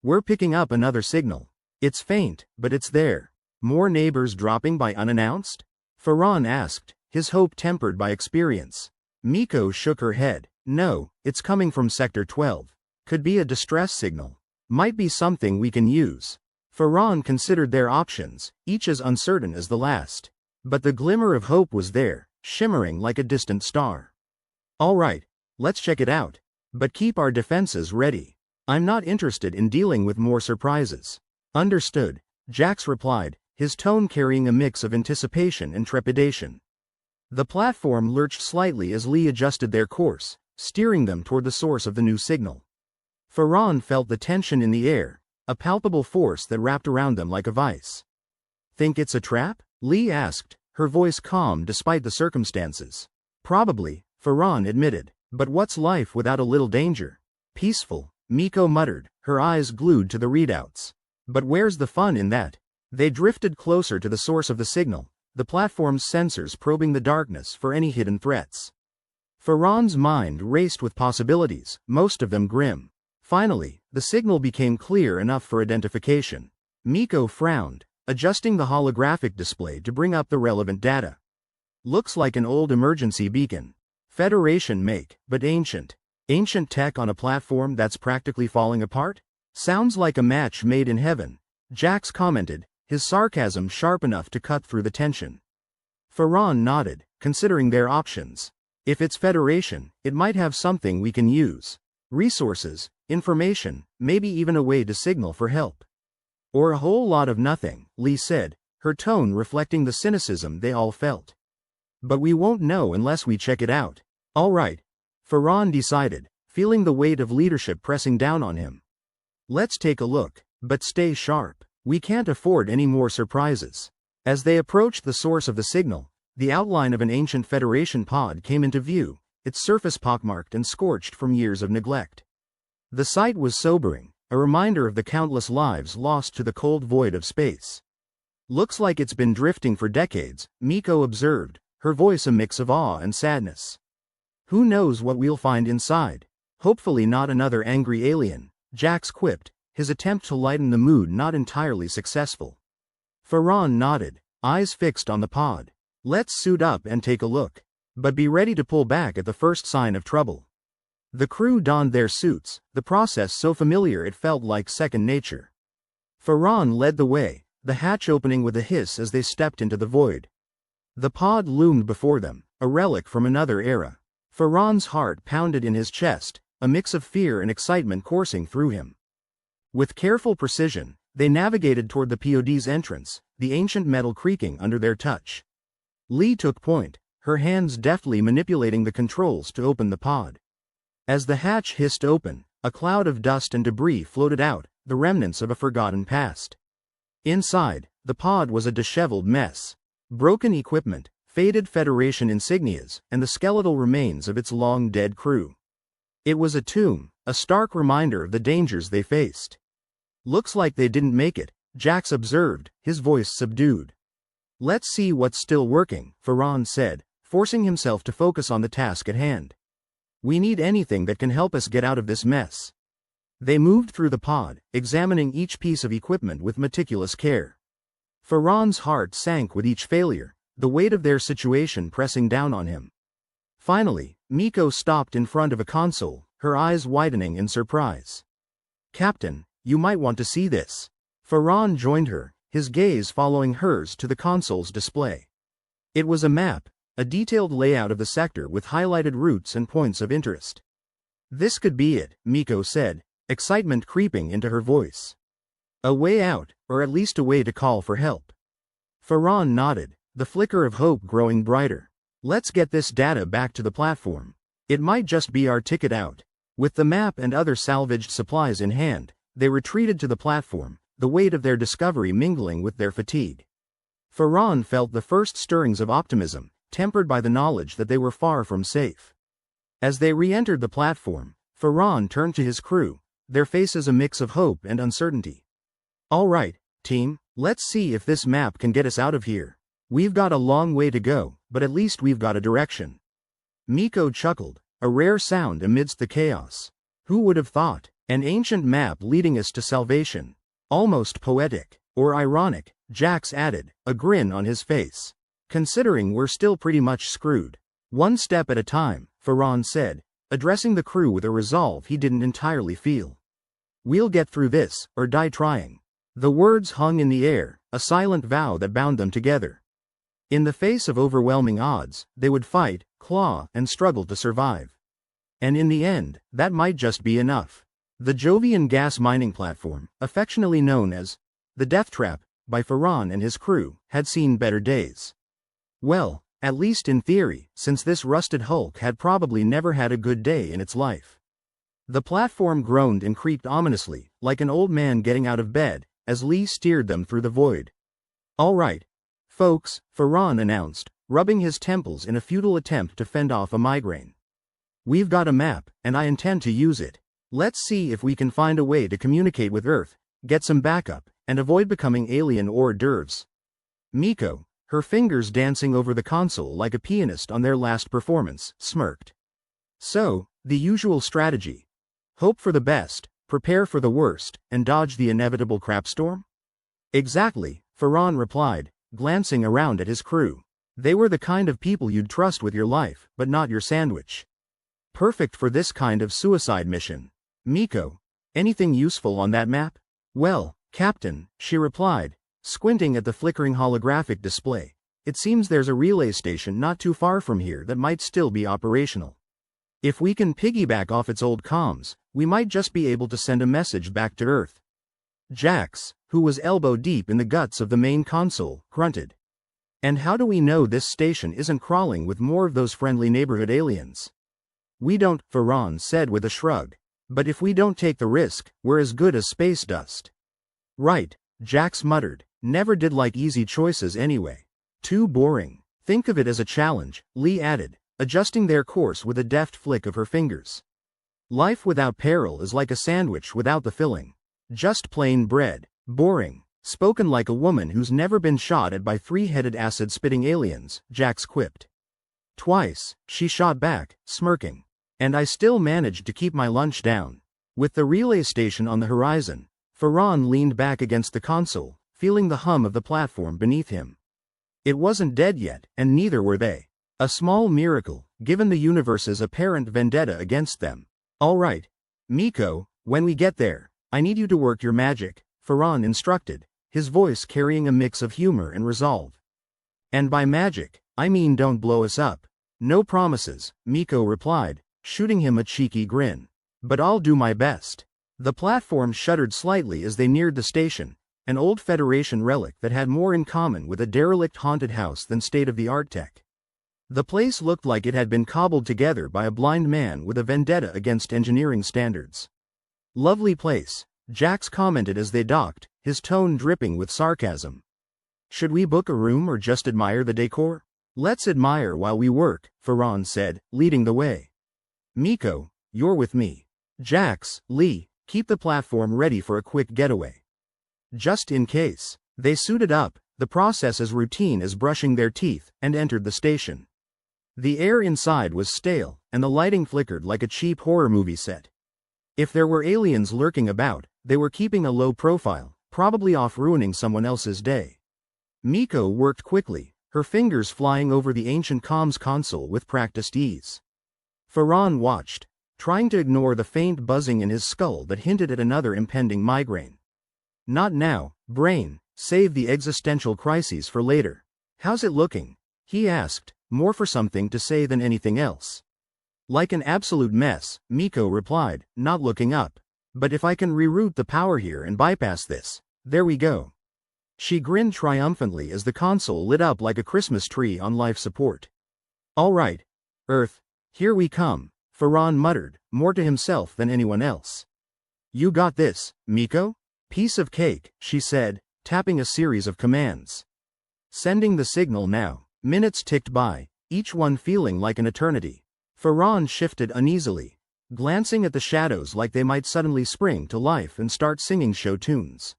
We're picking up another signal. It's faint, but it's there. More neighbors dropping by unannounced? Farron asked, his hope tempered by experience. Miko shook her head. No, it's coming from Sector 12. Could be a distress signal. Might be something we can use. Farron considered their options, each as uncertain as the last. But the glimmer of hope was there, shimmering like a distant star. All right, let's check it out. But keep our defenses ready. I'm not interested in dealing with more surprises. Understood, Jax replied, his tone carrying a mix of anticipation and trepidation. The platform lurched slightly as Lee adjusted their course, steering them toward the source of the new signal. Farron felt the tension in the air, a palpable force that wrapped around them like a vice. Think it's a trap? Lee asked, her voice calm despite the circumstances. Probably, Farron admitted, but what's life without a little danger? Peaceful, Miko muttered, her eyes glued to the readouts. But where's the fun in that? They drifted closer to the source of the signal, the platform's sensors probing the darkness for any hidden threats. Farron's mind raced with possibilities, most of them grim. Finally, the signal became clear enough for identification. Miko frowned, adjusting the holographic display to bring up the relevant data. Looks like an old emergency beacon. Federation make, but ancient. Ancient tech on a platform that's practically falling apart? Sounds like a match made in heaven, Jax commented, his sarcasm sharp enough to cut through the tension. Farron nodded, considering their options. If it's Federation, it might have something we can use. Resources, information, maybe even a way to signal for help. Or a whole lot of nothing, Lee said, her tone reflecting the cynicism they all felt. But we won't know unless we check it out. All right, Farron decided, feeling the weight of leadership pressing down on him. Let's take a look, but stay sharp. We can't afford any more surprises. As they approached the source of the signal, the outline of an ancient Federation pod came into view, its surface pockmarked and scorched from years of neglect. The sight was sobering, a reminder of the countless lives lost to the cold void of space. Looks like it's been drifting for decades, Miko observed, her voice a mix of awe and sadness. Who knows what we'll find inside? Hopefully not another angry alien, Jax quipped, his attempt to lighten the mood not entirely successful. Farron nodded, eyes fixed on the pod. Let's suit up and take a look. But be ready to pull back at the first sign of trouble. The crew donned their suits, the process so familiar it felt like second nature. Farron led the way, the hatch opening with a hiss as they stepped into the void. The pod loomed before them, a relic from another era. Farron's heart pounded in his chest, a mix of fear and excitement coursing through him. With careful precision, they navigated toward the pod's entrance, the ancient metal creaking under their touch. Lee took point, her hands deftly manipulating the controls to open the pod. As the hatch hissed open, a cloud of dust and debris floated out, the remnants of a forgotten past. Inside, the pod was a disheveled mess. Broken equipment, faded Federation insignias, and the skeletal remains of its long-dead crew. It was a tomb, a stark reminder of the dangers they faced. Looks like they didn't make it, Jax observed, his voice subdued. Let's see what's still working, Farron said, forcing himself to focus on the task at hand. We need anything that can help us get out of this mess. They moved through the pod, examining each piece of equipment with meticulous care. Farron's heart sank with each failure, the weight of their situation pressing down on him. Finally, Miko stopped in front of a console, her eyes widening in surprise. Captain, you might want to see this. Farron joined her, his gaze following hers to the console's display. It was a map, a detailed layout of the sector with highlighted routes and points of interest. This could be it, Miko said, excitement creeping into her voice. A way out, or at least a way to call for help. Farron nodded, the flicker of hope growing brighter. Let's get this data back to the platform. It might just be our ticket out. With the map and other salvaged supplies in hand, they retreated to the platform, the weight of their discovery mingling with their fatigue. Farron felt the first stirrings of optimism, tempered by the knowledge that they were far from safe. As they re-entered the platform, Farron turned to his crew, their faces a mix of hope and uncertainty. All right, team, let's see if this map can get us out of here. We've got a long way to go, but at least we've got a direction. Miko chuckled, a rare sound amidst the chaos. Who would have thought? An ancient map leading us to salvation. Almost poetic, or ironic, Jax added, a grin on his face. Considering we're still pretty much screwed. One step at a time, Farron said, addressing the crew with a resolve he didn't entirely feel. We'll get through this, or die trying. The words hung in the air, a silent vow that bound them together. In the face of overwhelming odds, they would fight, claw, and struggle to survive. And in the end, that might just be enough. The Jovian gas mining platform, affectionately known as the Death Trap by Farron and his crew, had seen better days. Well, at least in theory, since this rusted hulk had probably never had a good day in its life. The platform groaned and creaked ominously, like an old man getting out of bed, as Lee steered them through the void. "All right, folks," Farron announced, rubbing his temples in a futile attempt to fend off a migraine. "We've got a map, and I intend to use it. Let's see if we can find a way to communicate with Earth, get some backup, and avoid becoming alien hors d'oeuvres." Miko, her fingers dancing over the console like a pianist on their last performance, smirked. "So, the usual strategy. Hope for the best, prepare for the worst, and dodge the inevitable crapstorm?" "Exactly," Farron replied, glancing around at his crew. They were the kind of people you'd trust with your life, but not your sandwich. Perfect for this kind of suicide mission. "Miko, anything useful on that map?" "Well, Captain," she replied, squinting at the flickering holographic display, "it seems there's a relay station not too far from here that might still be operational. If we can piggyback off its old comms, we might just be able to send a message back to Earth." Jax, who was elbow deep in the guts of the main console, grunted. "And how do we know this station isn't crawling with more of those friendly neighborhood aliens?" "We don't," Farron said with a shrug. "But if we don't take the risk, we're as good as space dust." "Right," Jax muttered. "Never did like easy choices anyway. Too boring." "Think of it as a challenge," Lee added, adjusting their course with a deft flick of her fingers. "Life without peril is like a sandwich without the filling. Just plain bread. Boring." "Spoken like a woman who's never been shot at by three-headed acid-spitting aliens," Jax quipped. "Twice," she shot back, smirking. "And I still managed to keep my lunch down." With the relay station on the horizon, Farron leaned back against the console, feeling the hum of the platform beneath him. It wasn't dead yet, and neither were they. A small miracle, given the universe's apparent vendetta against them. "All right, Miko, when we get there, I need you to work your magic," Farron instructed, his voice carrying a mix of humor and resolve. "And by magic, I mean don't blow us up." "No promises," Miko replied, shooting him a cheeky grin. "But I'll do my best." The platform shuddered slightly as they neared the station, an old Federation relic that had more in common with a derelict haunted house than state-of-the-art tech. The place looked like it had been cobbled together by a blind man with a vendetta against engineering standards. "Lovely place," Jax commented as they docked, his tone dripping with sarcasm. "Should we book a room or just admire the decor?" "Let's admire while we work," Farron said, leading the way. "Miko, you're with me. Jax, Lee, keep the platform ready for a quick getaway." Just in case. They suited up, the process as routine as brushing their teeth, and entered the station. The air inside was stale, and the lighting flickered like a cheap horror movie set. If there were aliens lurking about, they were keeping a low profile, probably off ruining someone else's day. Miko worked quickly, her fingers flying over the ancient comms console with practiced ease. Farron watched, trying to ignore the faint buzzing in his skull that hinted at another impending migraine. "Not now, brain, save the existential crises for later." "How's it looking?" he asked, more for something to say than anything else. "Like an absolute mess," Miko replied, not looking up. "But if I can reroute the power here and bypass this, there we go." She grinned triumphantly as the console lit up like a Christmas tree on life support. "All right, Earth, here we come," Farron muttered, more to himself than anyone else. "You got this, Miko?" "Piece of cake," she said, tapping a series of commands. Sending the signal now. Minutes ticked by, each one feeling like an eternity. Farron shifted uneasily, glancing at the shadows like they might suddenly spring to life and start singing show tunes.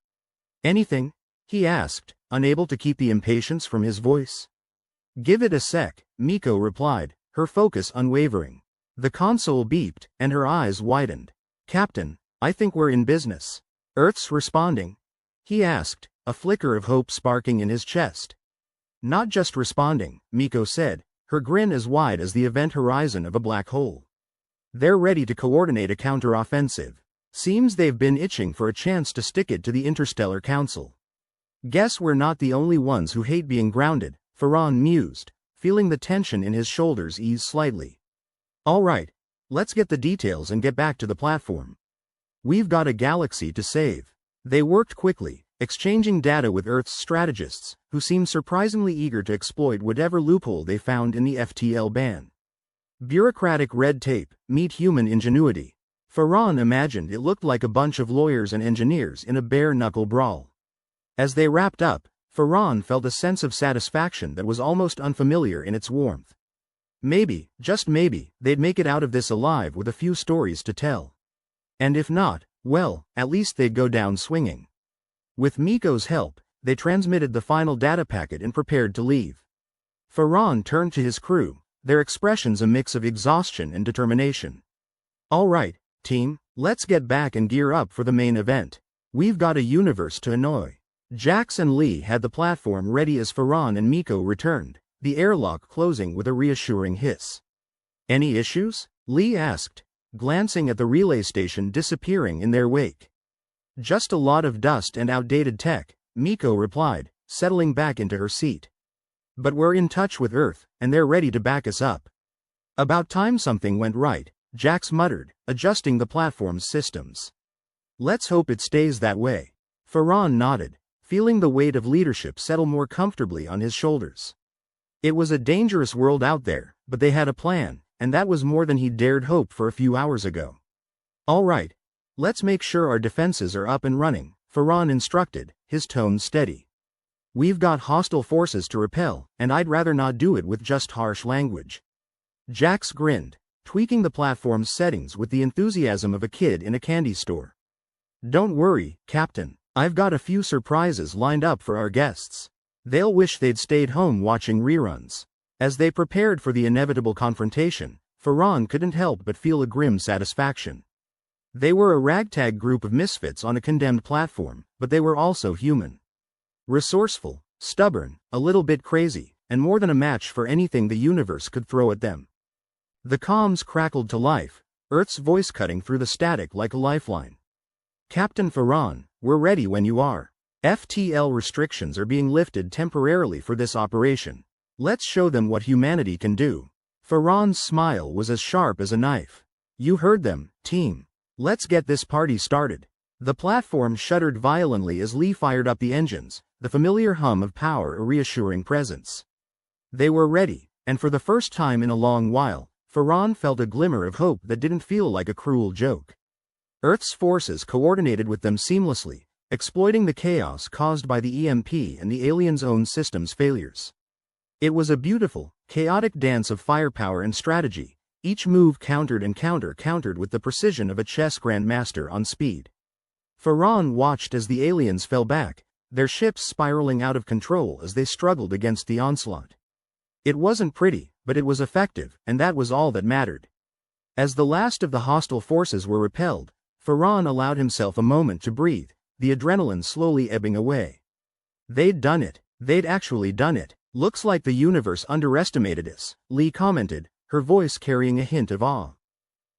"Anything?" he asked, unable to keep the impatience from his voice. "Give it a sec," Miko replied, her focus unwavering. The console beeped, and her eyes widened. "Captain, I think we're in business." "Earth's responding?" he asked, a flicker of hope sparking in his chest. "Not just responding," Miko said, her grin as wide as the event horizon of a black hole. "They're ready to coordinate a counter-offensive. Seems they've been itching for a chance to stick it to the Interstellar Council." "Guess we're not the only ones who hate being grounded," Farron mused, feeling the tension in his shoulders ease slightly. "All right, let's get the details and get back to the platform. We've got a galaxy to save. They worked quickly, exchanging data with Earth's strategists, who seemed surprisingly eager to exploit whatever loophole they found in the FTL ban. Bureaucratic red tape, meet human ingenuity. Farhan imagined it looked like a bunch of lawyers and engineers in a bare-knuckle brawl. As they wrapped up, Farhan felt a sense of satisfaction that was almost unfamiliar in its warmth. Maybe, just maybe, they'd make it out of this alive with a few stories to tell. And if not, well, at least they'd go down swinging. With Miko's help, they transmitted the final data packet and prepared to leave. Farhan turned to his crew, their expressions a mix of exhaustion and determination. All right, team, let's get back and gear up for the main event. We've got a universe to annoy. Jax and Lee had the platform ready as Farhan and Miko returned, the airlock closing with a reassuring hiss. Any issues? Lee asked, glancing at the relay station disappearing in their wake. Just a lot of dust and outdated tech, Miko replied, settling back into her seat. But we're in touch with Earth, and they're ready to back us up. About time something went right, Jax muttered, adjusting the platform's systems. Let's hope it stays that way. Farhan nodded, feeling the weight of leadership settle more comfortably on his shoulders. It was a dangerous world out there, but they had a plan, and that was more than he dared hope for a few hours ago. All right, let's make sure our defenses are up and running, Farhan instructed, his tone steady. We've got hostile forces to repel, and I'd rather not do it with just harsh language. Jax grinned, tweaking the platform's settings with the enthusiasm of a kid in a candy store. Don't worry, Captain, I've got a few surprises lined up for our guests. They'll wish they'd stayed home watching reruns. As they prepared for the inevitable confrontation, Farhan couldn't help but feel a grim satisfaction. They were a ragtag group of misfits on a condemned platform, but they were also human. Resourceful, stubborn, a little bit crazy, and more than a match for anything the universe could throw at them. The comms crackled to life, Earth's voice cutting through the static like a lifeline. Captain Farhan, we're ready when you are. FTL restrictions are being lifted temporarily for this operation. Let's show them what humanity can do. Farhan's smile was as sharp as a knife. You heard them, team. Let's get this party started. The platform shuddered violently as Lee fired up the engines, the familiar hum of power a reassuring presence. They were ready, and for the first time in a long while, Farhan felt a glimmer of hope that didn't feel like a cruel joke. Earth's forces coordinated with them seamlessly, exploiting the chaos caused by the EMP and the aliens' own system's failures. It was a beautiful, chaotic dance of firepower and strategy, each move countered and countered with the precision of a chess grandmaster on speed. Farhan watched as the aliens fell back, their ships spiraling out of control as they struggled against the onslaught. It wasn't pretty, but it was effective, and that was all that mattered. As the last of the hostile forces were repelled, Farhan allowed himself a moment to breathe, the adrenaline slowly ebbing away. They'd done it. They'd actually done it. Looks like the universe underestimated us, Lee commented, her voice carrying a hint of awe.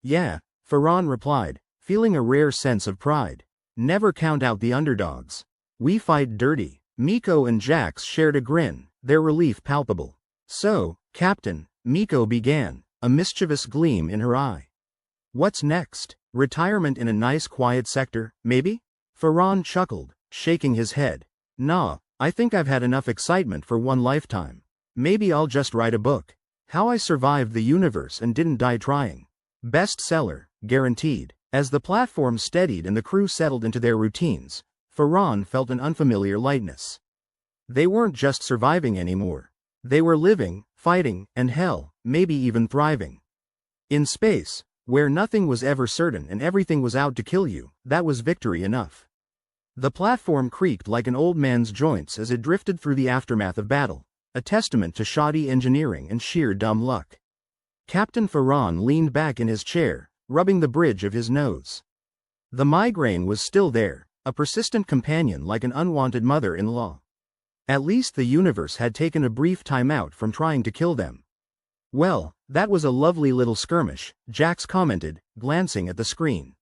Yeah, Farhan replied, feeling a rare sense of pride. Never count out the underdogs. We fight dirty. Miko and Jax shared a grin, their relief palpable. So, Captain, Miko began, a mischievous gleam in her eye. What's next? Retirement in a nice quiet sector, maybe? Farhan chuckled, shaking his head. Nah, I think I've had enough excitement for one lifetime. Maybe I'll just write a book. How I survived the universe and didn't die trying. Bestseller, guaranteed. As the platform steadied and the crew settled into their routines, Farhan felt an unfamiliar lightness. They weren't just surviving anymore. They were living, fighting, and hell, maybe even thriving. In space, where nothing was ever certain and everything was out to kill you, that was victory enough. The platform creaked like an old man's joints as it drifted through the aftermath of battle, a testament to shoddy engineering and sheer dumb luck. Captain Farhan leaned back in his chair, rubbing the bridge of his nose. The migraine was still there, a persistent companion like an unwanted mother-in-law. At least the universe had taken a brief time out from trying to kill them. Well, that was a lovely little skirmish, Jax commented, glancing at the screen.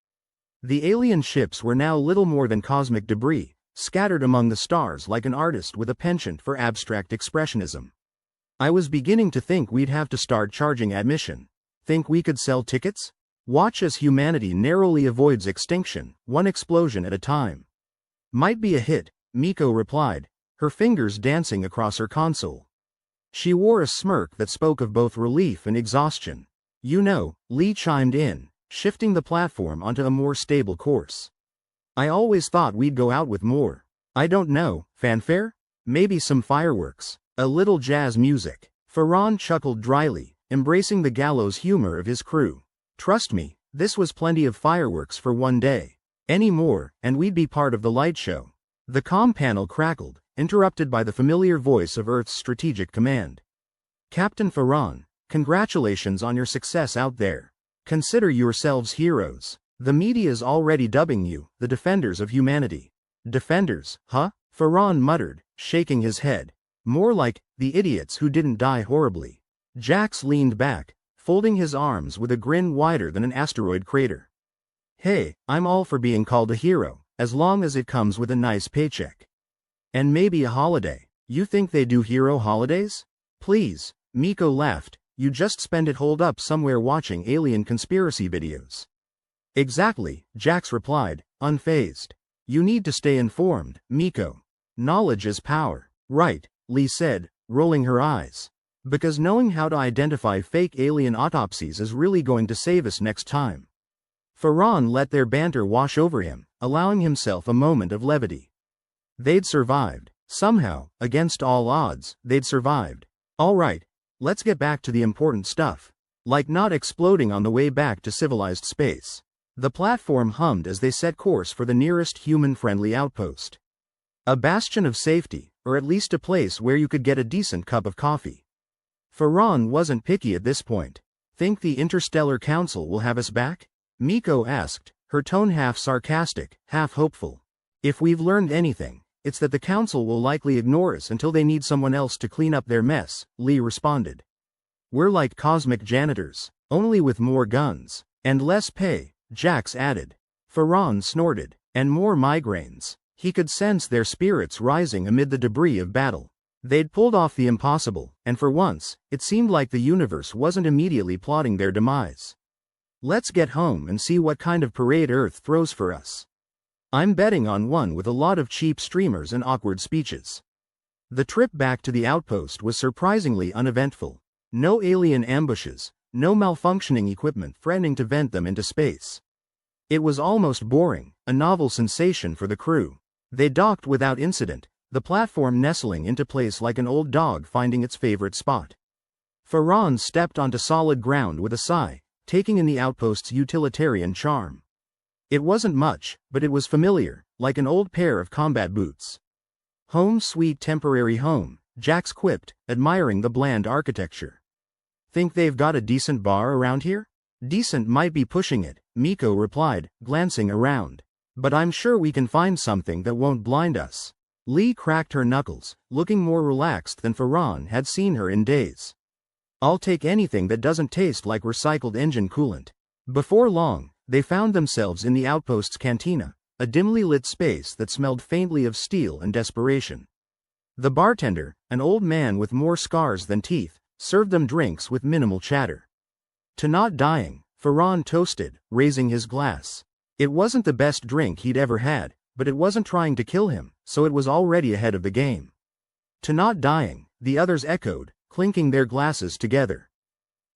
The alien ships were now little more than cosmic debris, scattered among the stars like an artist with a penchant for abstract expressionism. I was beginning to think we'd have to start charging admission. Think we could sell tickets? Watch as humanity narrowly avoids extinction, one explosion at a time. Might be a hit, Miko replied, her fingers dancing across her console. She wore a smirk that spoke of both relief and exhaustion. You know, Lee chimed in, shifting the platform onto a more stable course. I always thought we'd go out with more. I don't know, fanfare? Maybe some fireworks. A little jazz music. Farhan chuckled dryly, embracing the gallows humor of his crew. Trust me, this was plenty of fireworks for one day. Any more, and we'd be part of the light show. The comm panel crackled, interrupted by the familiar voice of Earth's strategic command. Captain Farhan, congratulations on your success out there. Consider yourselves heroes. The media's already dubbing you, the defenders of humanity. Defenders, huh? Farhan muttered, shaking his head. More like, the idiots who didn't die horribly. Jax leaned back, folding his arms with a grin wider than an asteroid crater. Hey, I'm all for being called a hero, as long as it comes with a nice paycheck. And maybe a holiday. You think they do hero holidays? Please, Miko laughed, you just spend it holed up somewhere watching alien conspiracy videos. Exactly, Jax replied, unfazed. You need to stay informed, Miko. Knowledge is power. Right, Lee said, rolling her eyes. Because knowing how to identify fake alien autopsies is really going to save us next time. Farhan let their banter wash over him, allowing himself a moment of levity. They'd survived. Somehow, against all odds, they'd survived. All right, let's get back to the important stuff. Like not exploding on the way back to civilized space. The platform hummed as they set course for the nearest human-friendly outpost. A bastion of safety, or at least a place where you could get a decent cup of coffee. Farhan wasn't picky at this point. Think the Interstellar Council will have us back? Miko asked, her tone half sarcastic, half hopeful. If we've learned anything, it's that the Council will likely ignore us until they need someone else to clean up their mess, Lee responded. We're like cosmic janitors, only with more guns. And less pay, Jax added. Farhan snorted. And more migraines. He could sense their spirits rising amid the debris of battle. They'd pulled off the impossible, and for once, it seemed like the universe wasn't immediately plotting their demise. Let's get home and see what kind of parade Earth throws for us. I'm betting on one with a lot of cheap streamers and awkward speeches. The trip back to the outpost was surprisingly uneventful. No alien ambushes, no malfunctioning equipment threatening to vent them into space. It was almost boring, a novel sensation for the crew. They docked without incident, the platform nestling into place like an old dog finding its favorite spot. Farhan stepped onto solid ground with a sigh, taking in the outpost's utilitarian charm. It wasn't much, but it was familiar, like an old pair of combat boots. Home sweet temporary home, Jax quipped, admiring the bland architecture. Think they've got a decent bar around here? Decent might be pushing it, Miko replied, glancing around. But I'm sure we can find something that won't blind us. Lee cracked her knuckles, looking more relaxed than Farhan had seen her in days. I'll take anything that doesn't taste like recycled engine coolant. Before long, they found themselves in the outpost's cantina, a dimly lit space that smelled faintly of steel and desperation. The bartender, an old man with more scars than teeth, served them drinks with minimal chatter. To not dying, Farhan toasted, raising his glass. It wasn't the best drink he'd ever had, but it wasn't trying to kill him, so it was already ahead of the game. To not dying, the others echoed, clinking their glasses together.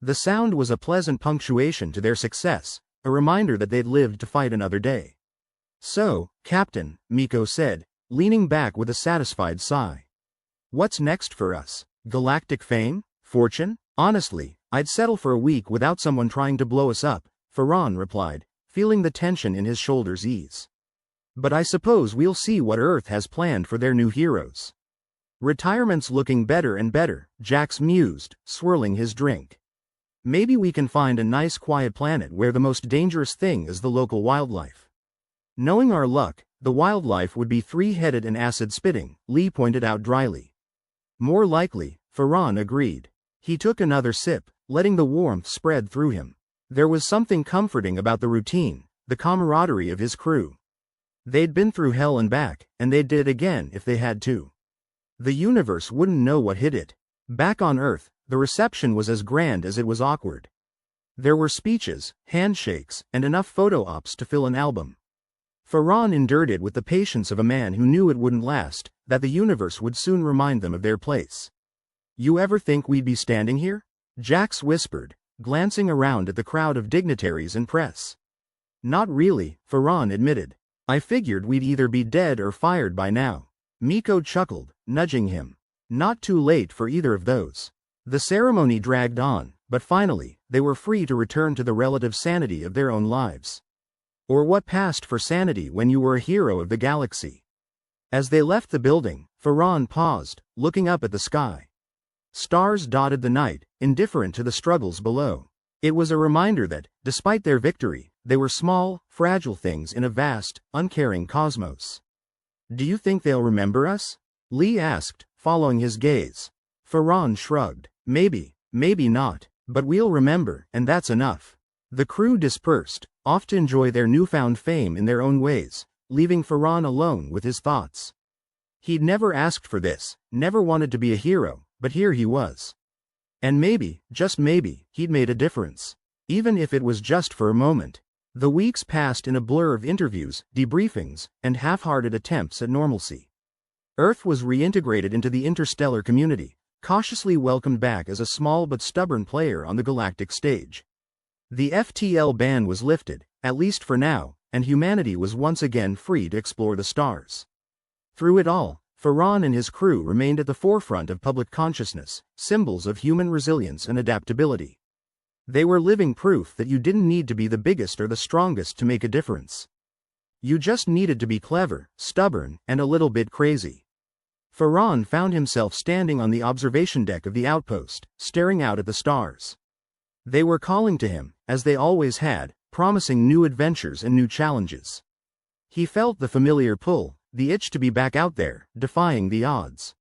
The sound was a pleasant punctuation to their success, a reminder that they'd lived to fight another day. So, Captain, Miko said, leaning back with a satisfied sigh. What's next for us? Galactic fame? Fortune? Honestly, I'd settle for a week without someone trying to blow us up, Farhan replied, feeling the tension in his shoulders ease. But I suppose we'll see what Earth has planned for their new heroes. Retirement's looking better and better, Jax mused, swirling his drink. Maybe we can find a nice quiet planet where the most dangerous thing is the local wildlife. Knowing our luck, the wildlife would be three-headed and acid-spitting, Lee pointed out dryly. More likely, Farhan agreed. He took another sip, letting the warmth spread through him. There was something comforting about the routine, the camaraderie of his crew. They'd been through hell and back, and they'd do it again if they had to. The universe wouldn't know what hit it. Back on Earth, the reception was as grand as it was awkward. There were speeches, handshakes, and enough photo ops to fill an album. Farron endured it with the patience of a man who knew it wouldn't last, that the universe would soon remind them of their place. "You ever think we'd be standing here?" Jax whispered, glancing around at the crowd of dignitaries and press. "Not really," Farron admitted. "I figured we'd either be dead or fired by now." Miko chuckled, nudging him. Not too late for either of those. The ceremony dragged on, but finally, they were free to return to the relative sanity of their own lives. Or what passed for sanity when you were a hero of the galaxy. As they left the building, Farron paused, looking up at the sky. Stars dotted the night, indifferent to the struggles below. It was a reminder that, despite their victory, they were small, fragile things in a vast, uncaring cosmos. "Do you think they'll remember us?" Lee asked, following his gaze. Farron shrugged. "Maybe, maybe not, but we'll remember, and that's enough." The crew dispersed, off to enjoy their newfound fame in their own ways, leaving Farron alone with his thoughts. He'd never asked for this, never wanted to be a hero, but here he was. And maybe, just maybe, he'd made a difference. Even if it was just for a moment. The weeks passed in a blur of interviews, debriefings, and half-hearted attempts at normalcy. Earth was reintegrated into the interstellar community, cautiously welcomed back as a small but stubborn player on the galactic stage. The FTL ban was lifted, at least for now, and humanity was once again free to explore the stars. Through it all, Farron and his crew remained at the forefront of public consciousness, symbols of human resilience and adaptability. They were living proof that you didn't need to be the biggest or the strongest to make a difference. You just needed to be clever, stubborn, and a little bit crazy. Farron found himself standing on the observation deck of the outpost, staring out at the stars. They were calling to him, as they always had, promising new adventures and new challenges. He felt the familiar pull, the itch to be back out there, defying the odds.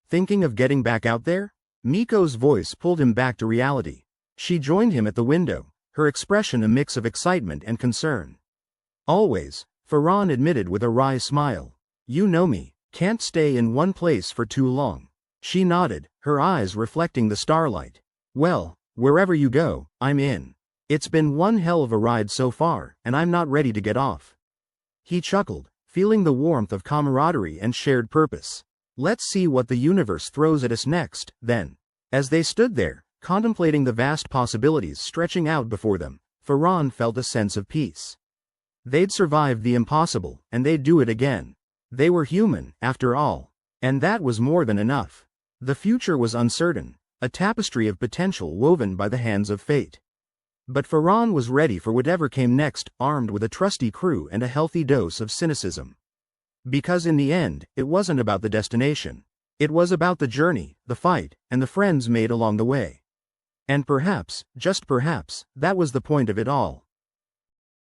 Thinking of getting back out there? Miko's voice pulled him back to reality. She joined him at the window, her expression a mix of excitement and concern. "Always," Farron admitted with a wry smile. "You know me, can't stay in one place for too long." She nodded, her eyes reflecting the starlight. "Well, wherever you go, I'm in. It's been one hell of a ride so far, and I'm not ready to get off." He chuckled, feeling the warmth of camaraderie and shared purpose. "Let's see what the universe throws at us next, then." As they stood there, contemplating the vast possibilities stretching out before them, Farron felt a sense of peace. They'd survived the impossible, and they'd do it again. They were human, after all. And that was more than enough. The future was uncertain, a tapestry of potential woven by the hands of fate. But Farron was ready for whatever came next, armed with a trusty crew and a healthy dose of cynicism. Because in the end, it wasn't about the destination. It was about the journey, the fight, and the friends made along the way. And perhaps, just perhaps, that was the point of it all.